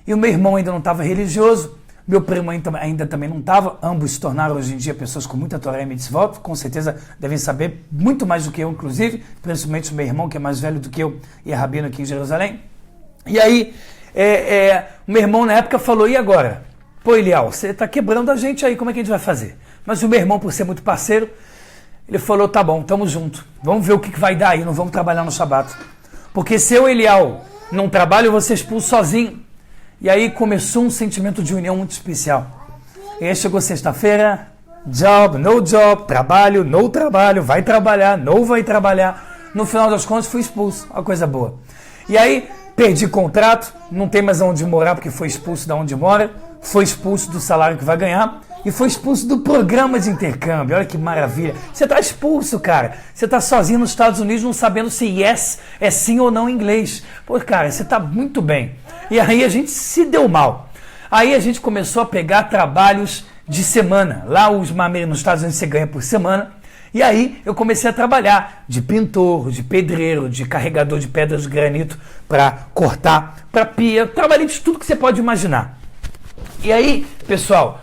E o meu irmão ainda não estava religioso, meu primo ainda também não estava. Ambos se tornaram hoje em dia pessoas com muita Torah e mitzvot. Com certeza devem saber muito mais do que eu, inclusive, principalmente o meu irmão, que é mais velho do que eu e é rabino aqui em Jerusalém. E aí, o meu irmão na época falou, e agora? Pô, Elial, você está quebrando a gente aí, como é que a gente vai fazer? Mas o meu irmão, por ser muito parceiro, ele falou, tá bom, tamo junto. Vamos ver o que vai dar aí, não vamos trabalhar no Shabat. Porque se eu, Elial, não trabalho, eu vou ser expulso sozinho. E aí começou um sentimento de união muito especial. E aí chegou sexta-feira, job, no job, trabalho, no trabalho, vai trabalhar, no vai trabalhar. No final das contas, fui expulso, uma coisa boa. E aí, perdi contrato, não tem mais onde morar porque foi expulso da onde mora, foi expulso do salário que vai ganhar e foi expulso do programa de intercâmbio. Olha que maravilha. Você está expulso, cara. Você está sozinho nos Estados Unidos não sabendo se yes é sim ou não em inglês. Pô, cara, você está muito bem. E aí a gente se deu mal. Aí a gente começou a pegar trabalhos de semana. Lá nos Estados Unidos você ganha por semana. E aí eu comecei a trabalhar de pintor, de pedreiro, de carregador de pedras de granito para cortar, para pia. Trabalhei de tudo que você pode imaginar. E aí, pessoal,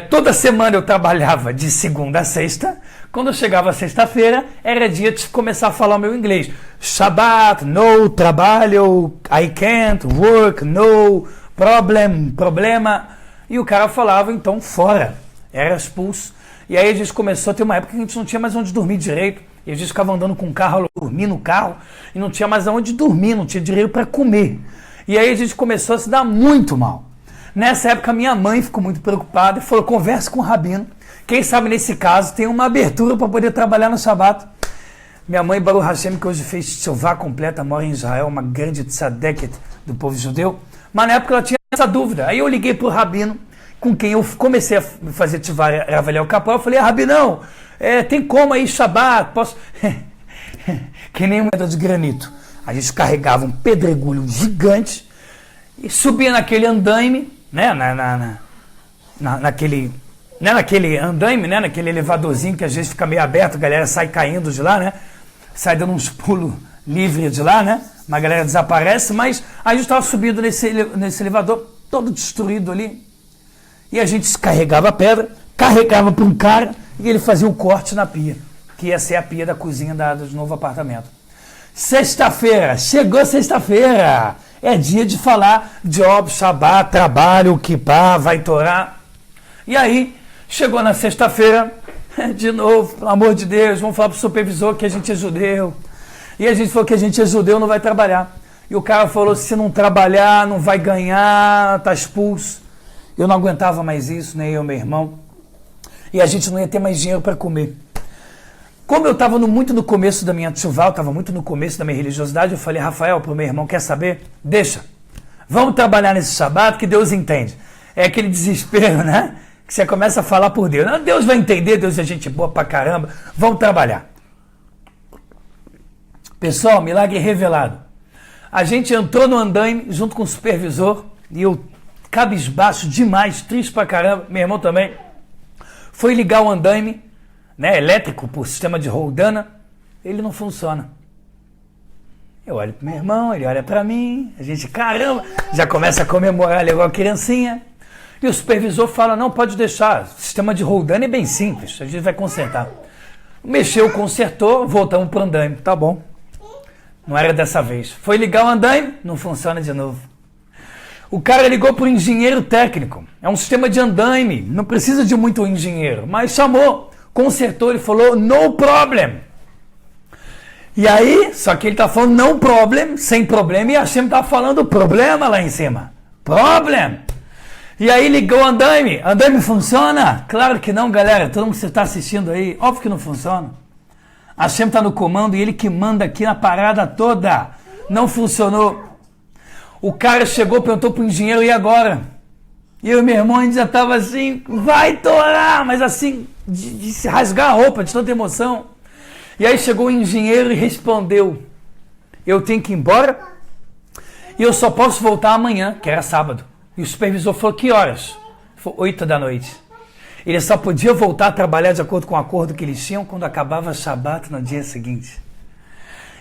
toda semana eu trabalhava de segunda a sexta. Quando eu chegava sexta-feira, era dia de começar a falar o meu inglês. Shabbat, no, trabalho, I can't, work, no, problema. E o cara falava, então, fora. Era expulso. E aí a gente começou a ter uma época que a gente não tinha mais onde dormir direito. E a gente ficava andando com o carro, dormir no carro, e não tinha mais onde dormir, não tinha dinheiro para comer. E aí a gente começou a se dar muito mal. Nessa época minha mãe ficou muito preocupada e falou, converse com o rabino. Quem sabe nesse caso tem uma abertura para poder trabalhar no Shabat. Minha mãe, Baruch Hashem, que hoje fez tshuva completa, mora em Israel, uma grande tzadeket do povo judeu. Mas na época ela tinha essa dúvida. Aí eu liguei para o rabino, com quem eu comecei a fazer tshuva, Ravaliel Capó. Eu falei, rabinão, tem como aí Shabat? Posso... que nem uma pedra de granito. A gente carregava um pedregulho gigante e subia naquele andaime, né, naquele andaime, né, naquele elevadorzinho que às vezes fica meio aberto, a galera sai caindo de lá, né, sai dando uns pulos livres de lá, né, uma galera desaparece, mas a gente estava subindo nesse elevador, todo destruído ali, e a gente carregava a pedra, carregava para um cara e ele fazia o corte na pia, que ia ser a pia da cozinha do novo apartamento. Sexta-feira, chegou sexta-feira, é dia de falar job, Shabat, trabalho, kippah, vai torar. E aí, chegou na sexta-feira, de novo, pelo amor de Deus, vamos falar para o supervisor que a gente é judeu. E a gente falou que a gente é judeu, não vai trabalhar. E o cara falou, se não trabalhar, não vai ganhar, tá expulso. Eu não aguentava mais isso, nem eu, meu irmão. E a gente não ia ter mais dinheiro para comer. Como eu estava muito no começo da minha tshuva, eu estava muito no começo da minha religiosidade, eu falei, Rafael, para o meu irmão, quer saber? Deixa. Vamos trabalhar nesse Shabat que Deus entende. É aquele desespero, né? Que você começa a falar por Deus. Não, Deus vai entender, Deus é gente boa pra caramba. Vamos trabalhar. Pessoal, milagre revelado. A gente entrou no andaime junto com o supervisor e eu, cabisbaixo demais, triste pra caramba, meu irmão também, foi ligar o andaime, né, elétrico por sistema de roldana, ele não funciona. Eu olho pro meu irmão, ele olha para mim, a gente, caramba, já começa a comemorar, igual a criancinha. E o supervisor fala, não, pode deixar, o sistema de roldana é bem simples, a gente vai consertar. Mexeu, consertou, voltamos pro andaime, tá bom. Não era dessa vez. Foi ligar o andaime, não funciona de novo. O cara ligou pro engenheiro técnico, é um sistema de andaime, não precisa de muito engenheiro, mas chamou. Consertou, ele falou, no problem. E aí, só que ele tá falando no problem, sem problema, e a Hashem tá falando problema lá em cima. Problem. E aí ligou o andaime. Andaime funciona? Claro que não, galera. Todo mundo que você está assistindo aí, óbvio que não funciona. A Hashem tá no comando e ele que manda aqui na parada toda. Não funcionou. O cara chegou, perguntou pro engenheiro, e agora? E eu e meu irmão, a gente já tava assim, vai torar, mas assim, de se rasgar a roupa, de tanta emoção. E aí chegou o engenheiro e respondeu, eu tenho que ir embora e eu só posso voltar amanhã, que era sábado. E o supervisor falou, que horas? Foi 8 da noite. Ele só podia voltar a trabalhar de acordo com o acordo que eles tinham quando acabava o Shabat no dia seguinte.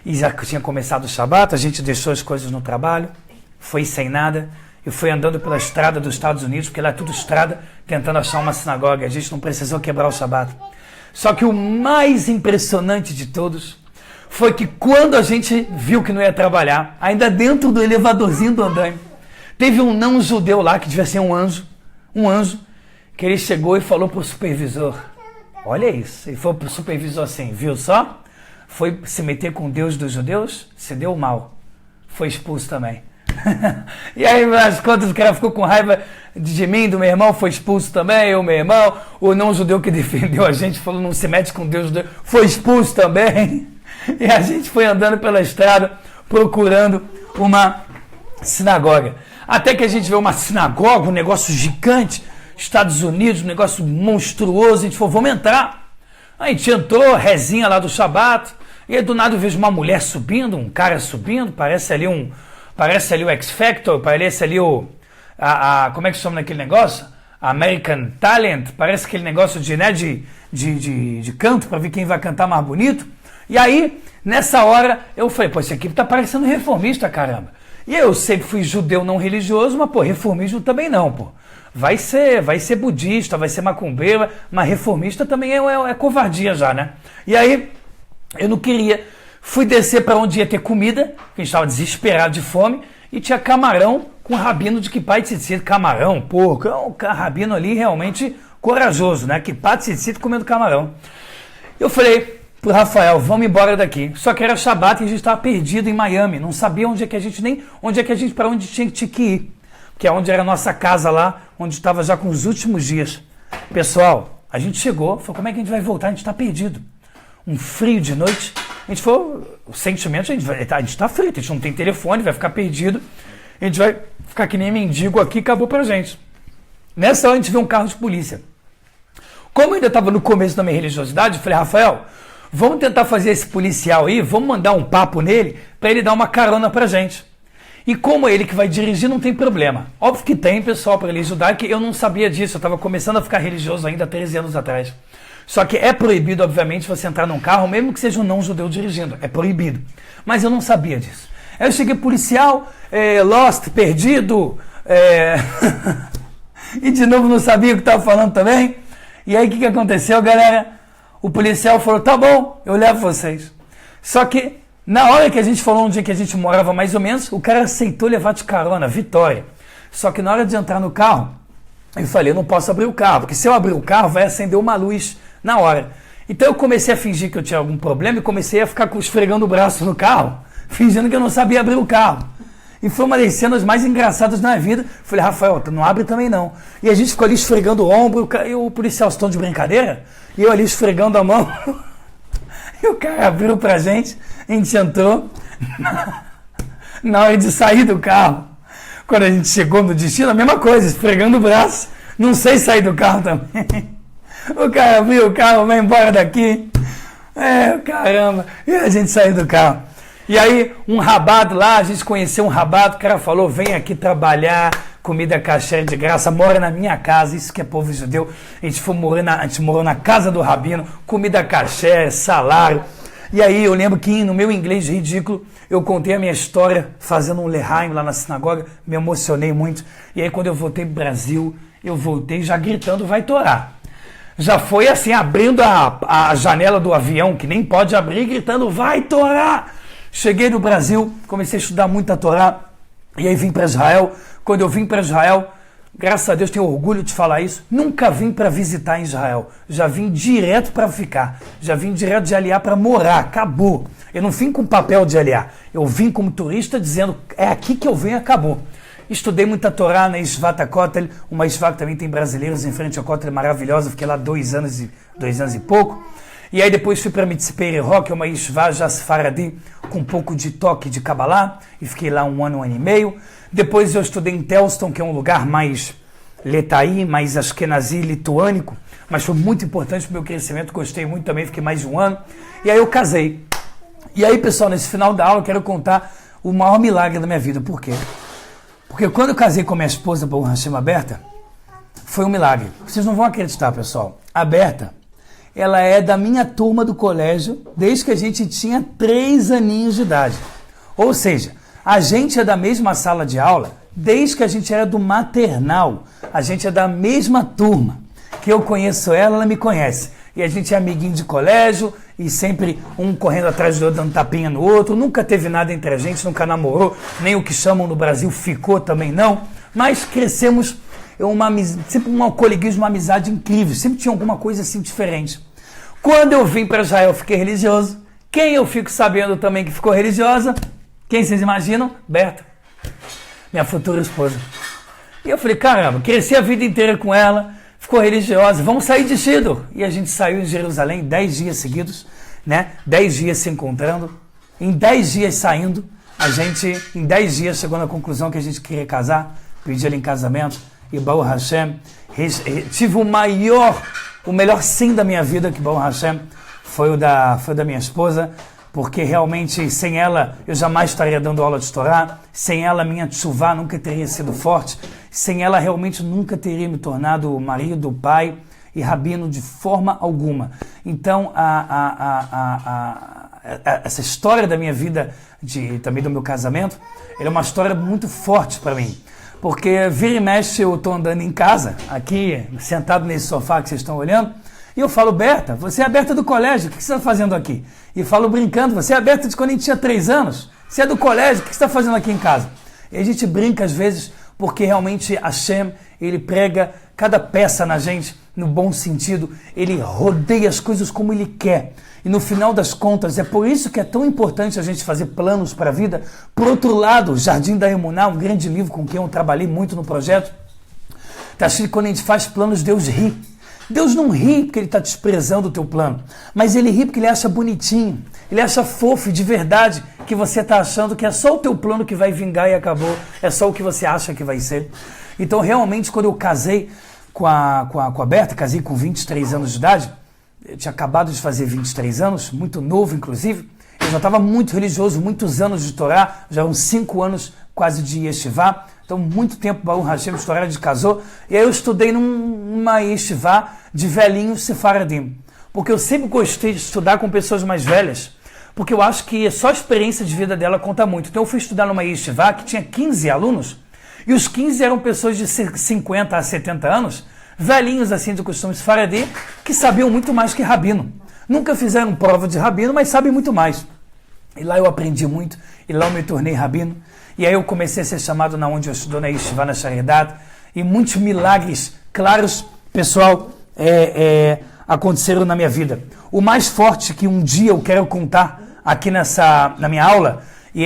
E já tinha começado o Shabat, a gente deixou as coisas no trabalho, foi sem nada. Eu fui andando pela estrada dos Estados Unidos, porque lá é tudo estrada, tentando achar uma sinagoga. A gente não precisou quebrar o Shabat. Só que o mais impressionante de todos foi que quando a gente viu que não ia trabalhar, ainda dentro do elevadorzinho do andaime, teve um não judeu lá, que devia ser um anjo, que ele chegou e falou para o supervisor, olha isso, ele falou para o supervisor assim, viu só? Foi se meter com Deus dos judeus, se deu mal, foi expulso também. E aí, nas contas, o cara ficou com raiva de mim, do meu irmão, foi expulso também, o meu irmão, o não-judeu que defendeu a gente, falou, não se mete com Deus, foi expulso também. E a gente foi andando pela estrada, procurando uma sinagoga. Até que a gente vê uma sinagoga, um negócio gigante, Estados Unidos, um negócio monstruoso, a gente falou, vamos entrar. A gente entrou, rezinha lá do Shabat, e aí do nada eu vejo uma mulher subindo, um cara subindo, parece ali o X Factor, parece ali como é que se chama naquele negócio? American Talent, parece aquele negócio de canto, para ver quem vai cantar mais bonito. E aí, nessa hora, eu falei, pô, esse aqui tá parecendo reformista, caramba. E eu sempre fui judeu não religioso, mas, pô, reformismo também não, pô. Vai ser budista, vai ser macumbeiro, mas reformista também é covardia já, né? E aí, eu não queria. Fui descer para onde ia ter comida, porque a gente estava desesperado de fome, e tinha camarão com rabino de kippah tzitzit, camarão, porco, um rabino ali realmente corajoso, né? Kippah tzitzit comendo camarão. Eu falei pro Rafael, vamos embora daqui. Só que era Shabat e a gente estava perdido em Miami, não sabia para onde tinha que ir. Que é onde era a nossa casa lá, onde estava já com os últimos dias. Pessoal, a gente chegou, falou, como é que a gente vai voltar? A gente está perdido. Um frio de noite. A gente falou, o sentimento, a gente está frito, a gente não tem telefone, vai ficar perdido. A gente vai ficar que nem mendigo aqui, acabou pra gente. Nessa hora a gente viu um carro de polícia. Como eu ainda estava no começo da minha religiosidade, eu falei, Rafael, vamos tentar fazer esse policial aí, vamos mandar um papo nele, para ele dar uma carona pra gente. E como é ele que vai dirigir, não tem problema. Óbvio que tem, pessoal, para ele ajudar, que eu não sabia disso. Eu estava começando a ficar religioso ainda há 13 anos atrás. Só que é proibido, obviamente, você entrar num carro, mesmo que seja um não-judeu dirigindo. É proibido. Mas eu não sabia disso. Aí eu cheguei policial, lost, perdido, e de novo não sabia o que estava falando também. E aí o que aconteceu, galera? O policial falou, tá bom, eu levo vocês. Só que na hora que a gente falou onde que a gente morava mais ou menos, o cara aceitou levar de carona, Vitória. Só que na hora de entrar no carro, eu falei, eu não posso abrir o carro, porque se eu abrir o carro vai acender uma luz na hora. Então eu comecei a fingir que eu tinha algum problema e comecei a ficar esfregando o braço no carro, fingindo que eu não sabia abrir o carro. E foi uma das cenas mais engraçadas na vida. Falei, Rafael, não abre também não. E a gente ficou ali esfregando o ombro, e o policial, estão de brincadeira? E eu ali esfregando a mão. E o cara abriu pra gente, a gente entrou. Na hora de sair do carro, quando a gente chegou no destino, a mesma coisa, esfregando o braço. Não sei sair do carro também. O cara abriu o carro, vai embora daqui. Caramba. E a gente saiu do carro. E aí, um rabado lá, a gente conheceu um rabado, o cara falou, vem aqui trabalhar, comida kasher de graça, mora na minha casa, isso que é povo judeu. A gente morou na casa do rabino, comida kasher, salário. E aí eu lembro que no meu inglês ridículo, eu contei a minha história fazendo um lehaim lá na sinagoga, me emocionei muito. E aí quando eu voltei pro Brasil, eu voltei já gritando, vai torar. Já foi assim, abrindo a janela do avião, que nem pode abrir, gritando, vai torar. Cheguei no Brasil, comecei a estudar muito a Torá, e aí vim para Israel. Quando eu vim para Israel, graças a Deus, tenho orgulho de falar isso, nunca vim para visitar em Israel, já vim direto para ficar, já vim direto de Aliá para morar, acabou. Eu não vim com papel de Aliá, eu vim como turista dizendo, é aqui que eu venho, acabou. Estudei muita Torá na Yeshivat HaKotel, uma Yeshivat que também tem brasileiros em frente ao Kotel, maravilhosa, fiquei lá 2 anos e pouco. E aí depois fui para Mitzpei Rock, que é uma Yeshiva já Sfaradi, com um pouco de toque de Kabbalah, e fiquei lá 1 ano e meio. Depois eu estudei em Telston, que é um lugar mais letaí, mais ashkenazi, lituânico, mas foi muito importante para o meu crescimento, gostei muito também, fiquei mais de 1 ano. E aí eu casei. E aí, pessoal, nesse final da aula eu quero contar o maior milagre da minha vida. Por quê? Porque quando eu casei com a minha esposa, por Hashem, a Berta, foi um milagre. Vocês não vão acreditar, pessoal. A Berta, ela é da minha turma do colégio, desde que a gente tinha 3 aninhos de idade. Ou seja, a gente é da mesma sala de aula, desde que a gente era do maternal. A gente é da mesma turma. Que eu conheço ela, ela me conhece. E a gente é amiguinho de colégio, e sempre um correndo atrás do outro, dando tapinha no outro. Nunca teve nada entre a gente, nunca namorou, nem o que chamam no Brasil ficou também não. Mas crescemos sempre um coleguismo, uma amizade incrível, sempre tinha alguma coisa assim diferente. Quando eu vim para Israel, eu fiquei religioso. Quem eu fico sabendo também que ficou religiosa? Quem vocês imaginam? Berta, minha futura esposa. E eu falei, caramba, cresci a vida inteira com ela, ficou religiosa, vamos sair de Shiddur. E a gente saiu em Jerusalém 10 dias seguidos, né? 10 dias se encontrando, em 10 dias saindo, a gente, em 10 dias, chegou na conclusão que a gente queria casar, pedi ela em casamento, e Baruch Hashem, tive o melhor sim da minha vida, que Baruch Hashem foi o da minha esposa, porque realmente sem ela eu jamais estaria dando aula de Torá, sem ela minha tshuvá nunca teria sido forte, sem ela realmente nunca teria me tornado marido, pai e rabino de forma alguma. Então essa história da minha vida, também do meu casamento, é uma história muito forte para mim, porque vira e mexe eu estou andando em casa, aqui sentado nesse sofá que vocês estão olhando, e eu falo: Berta, você é a Berta do colégio, o que você está fazendo aqui? E falo brincando: você é a Berta de quando a gente tinha 3 anos, você é do colégio, o que você está fazendo aqui em casa? E a gente brinca às vezes, porque realmente Hashem, ele prega cada peça na gente, no bom sentido, ele rodeia as coisas como ele quer. E no final das contas, é por isso que é tão importante a gente fazer planos para a vida. Por outro lado, Jardim da Emuná, um grande livro com quem eu trabalhei muito no projeto, está escrito que quando a gente faz planos, Deus ri. Deus não ri porque ele está desprezando o teu plano, mas ele ri porque ele acha bonitinho, ele acha fofo de verdade que você está achando que é só o teu plano que vai vingar e acabou, é só o que você acha que vai ser. Então realmente quando eu casei com a Berta, casei com 23 anos de idade, eu tinha acabado de fazer 23 anos, muito novo inclusive, eu já estava muito religioso, muitos anos de Torá, já uns 5 anos quase de Yeshivá, então muito tempo Baruch Hashem, história de casou, e aí eu estudei numa Yeshivá de velhinhos sefaradim, porque eu sempre gostei de estudar com pessoas mais velhas, porque eu acho que só a experiência de vida dela conta muito. Então eu fui estudar numa Yeshivá que tinha 15 alunos, e os 15 eram pessoas de 50 a 70 anos, velhinhos assim de costume sefaradim, que sabiam muito mais que rabino. Nunca fizeram prova de rabino, mas sabem muito mais. E lá eu aprendi muito, e lá eu me tornei rabino. E aí eu comecei a ser chamado na onde eu estudou, na Yeshiva, na Sharedat, e muitos milagres claros, pessoal, aconteceram na minha vida. O mais forte que um dia eu quero contar aqui na minha aula, e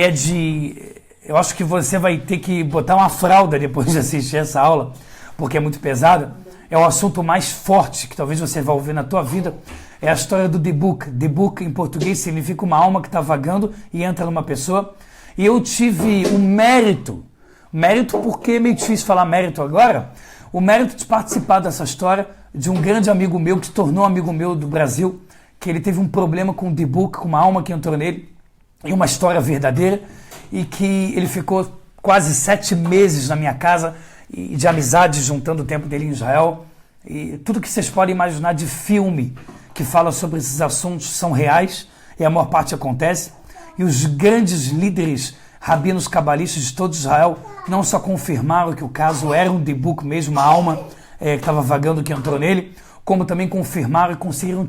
eu acho que você vai ter que botar uma fralda depois de assistir essa aula, porque é muito pesada, é o assunto mais forte que talvez você vá ouvir na tua vida, é a história do debuk. Debuk em português significa uma alma que está vagando e entra numa pessoa. E eu tive o mérito porque é meio difícil falar mérito agora, o mérito de participar dessa história de um grande amigo meu, que se tornou amigo meu do Brasil, que ele teve um problema com o debuk, com uma alma que entrou nele, e uma história verdadeira, e que ele ficou quase 7 meses na minha casa, e de amizade, juntando o tempo dele em Israel, e tudo que vocês podem imaginar de filme que fala sobre esses assuntos são reais, e a maior parte acontece. E os grandes líderes rabinos cabalistas de todo Israel não só confirmaram que o caso era um debuk mesmo, uma alma que estava vagando, que entrou nele, como também confirmaram e conseguiram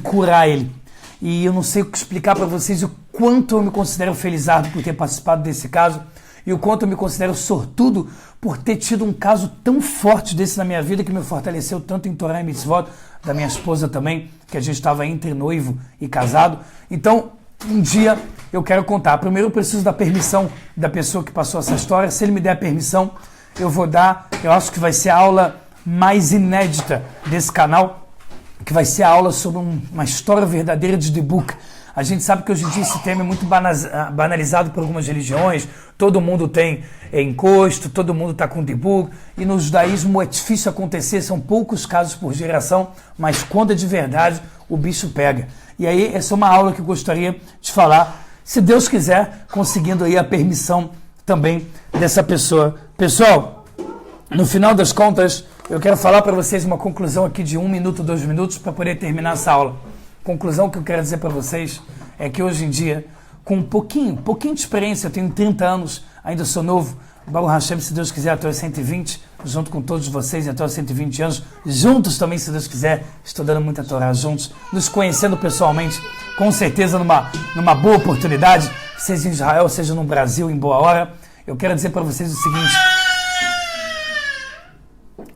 curar ele. E eu não sei o que explicar para vocês o quanto eu me considero felizardo por ter participado desse caso, e o quanto eu me considero sortudo por ter tido um caso tão forte desse na minha vida, que me fortaleceu tanto em Torá e Mitzvot, da minha esposa também, que a gente estava entre noivo e casado. Então, um dia eu quero contar. Primeiro eu preciso da permissão da pessoa que passou essa história. Se ele me der a permissão, eu vou dar. Eu acho que vai ser a aula mais inédita desse canal, que vai ser a aula sobre uma história verdadeira de debuk. A gente sabe que hoje em dia esse tema é muito banalizado por algumas religiões, todo mundo tem encosto, todo mundo está com debuk, e no judaísmo é difícil acontecer, são poucos casos por geração, mas quando é de verdade, o bicho pega. E aí, essa é uma aula que eu gostaria de falar, se Deus quiser, conseguindo aí a permissão também dessa pessoa. Pessoal, no final das contas, eu quero falar para vocês uma conclusão aqui de 1 minuto, 2 minutos, para poder terminar essa aula. Conclusão que eu quero dizer para vocês é que hoje em dia, com um pouquinho de experiência, eu tenho 30 anos, ainda sou novo, Baruch Hashem, se Deus quiser, até os 120, junto com todos vocês, até os 120 anos, juntos também, se Deus quiser, estudando muita Torá juntos, nos conhecendo pessoalmente, com certeza numa boa oportunidade, seja em Israel, seja no Brasil, em boa hora. Eu quero dizer para vocês o seguinte: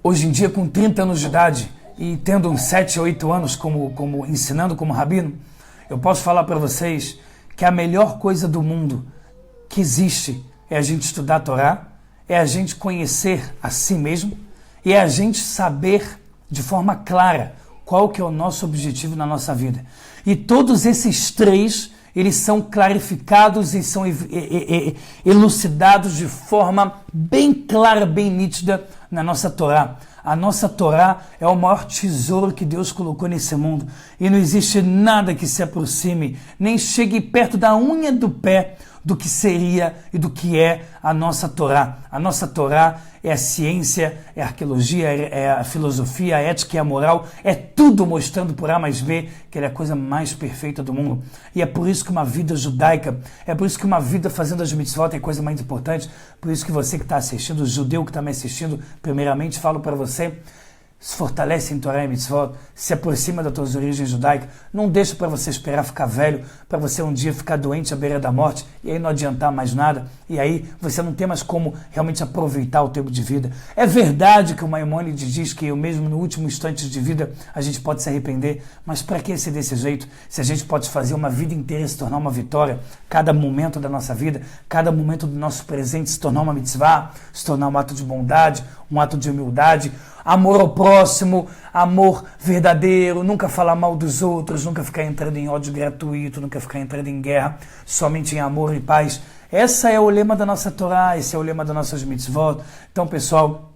hoje em dia, com 30 anos de idade, e tendo uns 7, 8 anos como ensinando como rabino, eu posso falar para vocês que a melhor coisa do mundo que existe é a gente estudar a Torá, é a gente conhecer a si mesmo, e é a gente saber de forma clara qual que é o nosso objetivo na nossa vida. E todos esses 3 eles são clarificados e são elucidados de forma bem clara, bem nítida na nossa Torá. A nossa Torá é o maior tesouro que Deus colocou nesse mundo. E não existe nada que se aproxime, nem chegue perto da unha do pé do que seria e do que é a nossa Torá. A nossa Torá é a ciência, é a arqueologia, é a filosofia, a ética e a moral. É tudo mostrando por A mais B que ele é a coisa mais perfeita do mundo. E é por isso que uma vida judaica, é por isso que uma vida fazendo as mitzvot é a coisa mais importante. Por isso que você que está assistindo, o judeu que está me assistindo, primeiramente falo para você, se fortalece em Torá e Mitzvot, se aproxima das tuas origens judaicas, não deixa para você esperar ficar velho, para você um dia ficar doente à beira da morte, e aí não adiantar mais nada, e aí você não tem mais como realmente aproveitar o tempo de vida. É verdade que o Maimônides diz que mesmo no último instante de vida a gente pode se arrepender, mas para que ser desse jeito, se a gente pode fazer uma vida inteira se tornar uma vitória, cada momento da nossa vida, cada momento do nosso presente se tornar uma mitzvah, se tornar um ato de bondade, um ato de humildade, amor ao próximo, amor verdadeiro, nunca falar mal dos outros, nunca ficar entrando em ódio gratuito, nunca ficar entrando em guerra, somente em amor e paz. Esse é o lema da nossa Torá, esse é o lema das nossas mitzvot. Então, pessoal,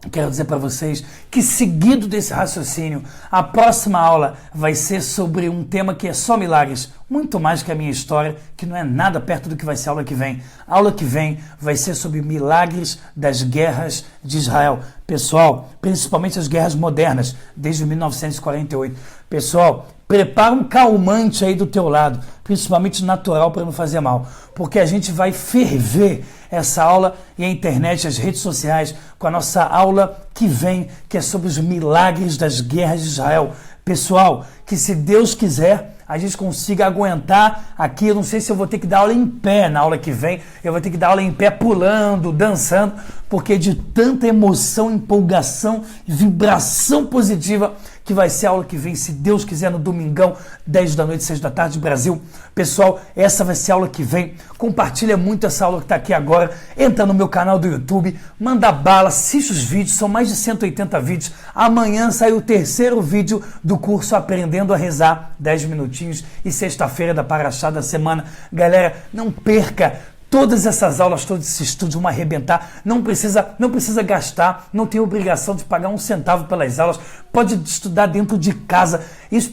quero dizer para vocês que, seguido desse raciocínio, a próxima aula vai ser sobre um tema que é só milagres, muito mais que a minha história, que não é nada perto do que vai ser a aula que vem. A aula que vem vai ser sobre milagres das guerras de Israel. Pessoal, principalmente as guerras modernas, desde 1948. Pessoal, prepara um calmante aí do teu lado, principalmente natural, para não fazer mal, porque a gente vai ferver essa aula e a internet, as redes sociais, com a nossa aula que vem, que é sobre os milagres das guerras de Israel. Pessoal, que se Deus quiser, a gente consiga aguentar aqui. Eu não sei se eu vou ter que dar aula em pé na aula que vem, eu vou ter que dar aula em pé pulando, dançando, porque de tanta emoção, empolgação, vibração positiva que vai ser a aula que vem, se Deus quiser, no domingão, 10 da noite, 6 da tarde, Brasil. Pessoal, essa vai ser a aula que vem. Compartilha muito essa aula que está aqui agora. Entra no meu canal do YouTube, manda bala, assiste os vídeos, são mais de 180 vídeos. Amanhã sai o terceiro vídeo do curso Aprendendo a Rezar, 10 minutinhos, e sexta-feira da Paraxá da semana. Galera, não perca! Todas essas aulas, todo esse estudo vão arrebentar, não precisa gastar, não tem obrigação de pagar um centavo pelas aulas, pode estudar dentro de casa.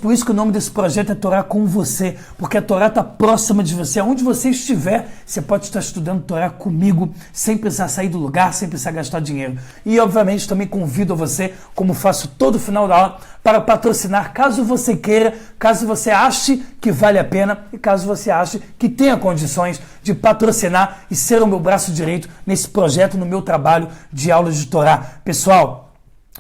Por isso que o nome desse projeto é Torá com você, porque a Torá está próxima de você, aonde você estiver, você pode estar estudando Torá comigo, sem precisar sair do lugar, sem precisar gastar dinheiro. E obviamente também convido você, como faço todo final da aula, para patrocinar, caso você queira, caso você ache que vale a pena e caso você ache que tenha condições de patrocinar e ser o meu braço direito nesse projeto, no meu trabalho de aulas de Torá. Pessoal,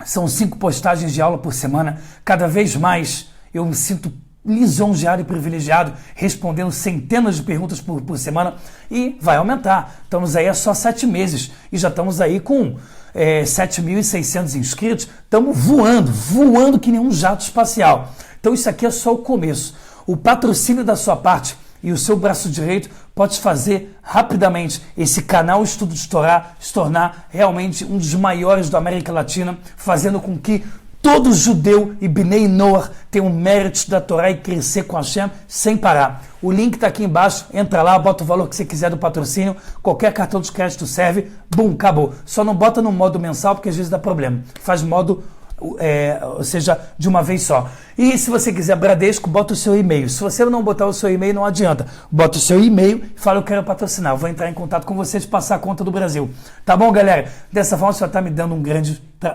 são 5 postagens de aula por semana. Cada vez mais eu me sinto lisonjeado e privilegiado, respondendo centenas de perguntas por semana, e vai aumentar. Estamos aí há só 7 meses e já estamos aí com 7.600 inscritos. Estamos voando que nem um jato espacial. Então isso aqui é só o começo. O patrocínio da sua parte e o seu braço direito pode fazer rapidamente esse canal Estudo de Torá se tornar realmente um dos maiores da América Latina, fazendo com que todo judeu e Bnei Noach tenha um mérito da Torá e crescer com Hashem sem parar. O link está aqui embaixo, entra lá, bota o valor que você quiser do patrocínio, qualquer cartão de crédito serve, bum, acabou. Só não bota no modo mensal porque às vezes dá problema. Faz modo, ou seja, de uma vez só. E se você quiser Bradesco, bota o seu e-mail. Se você não botar o seu e-mail, não adianta. Bota o seu e-mail e fala: eu quero patrocinar. Eu vou entrar em contato com você e passar a conta do Brasil. Tá bom, galera? Dessa forma você vai estar me dando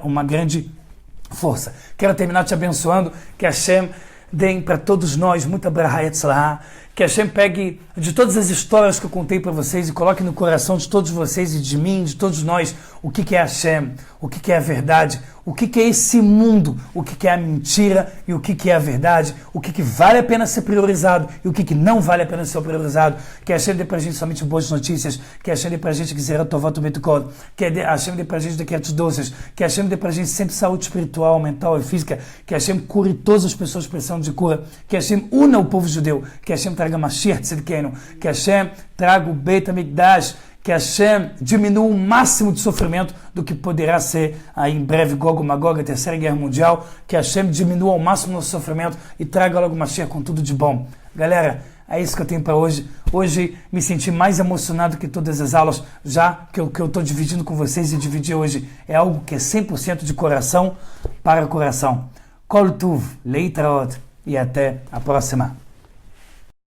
uma grande força. Quero terminar te abençoando, que Hashem dê para todos nós muita braha etzlahá, que Hashem pegue de todas as histórias que eu contei para vocês e coloque no coração de todos vocês e de mim, de todos nós, o que é Hashem, o que é a verdade, o que é esse mundo, o que é a mentira e o que é a verdade, o que vale a pena ser priorizado e o que não vale a pena ser priorizado. Que Hashem dê pra gente somente boas notícias, que Hashem dê pra gente que zera Tovat Umetukot, que Hashem dê pra gente daqueles doces, que Hashem dê pra gente sempre saúde espiritual, mental e física, que Hashem cure todas as pessoas precisando de cura, que Hashem una o povo judeu, que Hashem traga Mashiach Tzidkenu, que Hashem traga o Beit HaMikdash, que Hashem diminua o máximo de sofrimento do que poderá ser aí em breve Gog Magog, a Terceira Guerra Mundial, que Hashem diminua ao máximo o nosso sofrimento e traga logo Mashiach com tudo de bom. Galera, É isso que eu tenho para hoje. Hoje me senti mais emocionado que todas as aulas, já que o que eu estou dividindo com vocês e dividir hoje é algo que é 100% de coração para coração. Kol Tuv, Leitraot e até a próxima.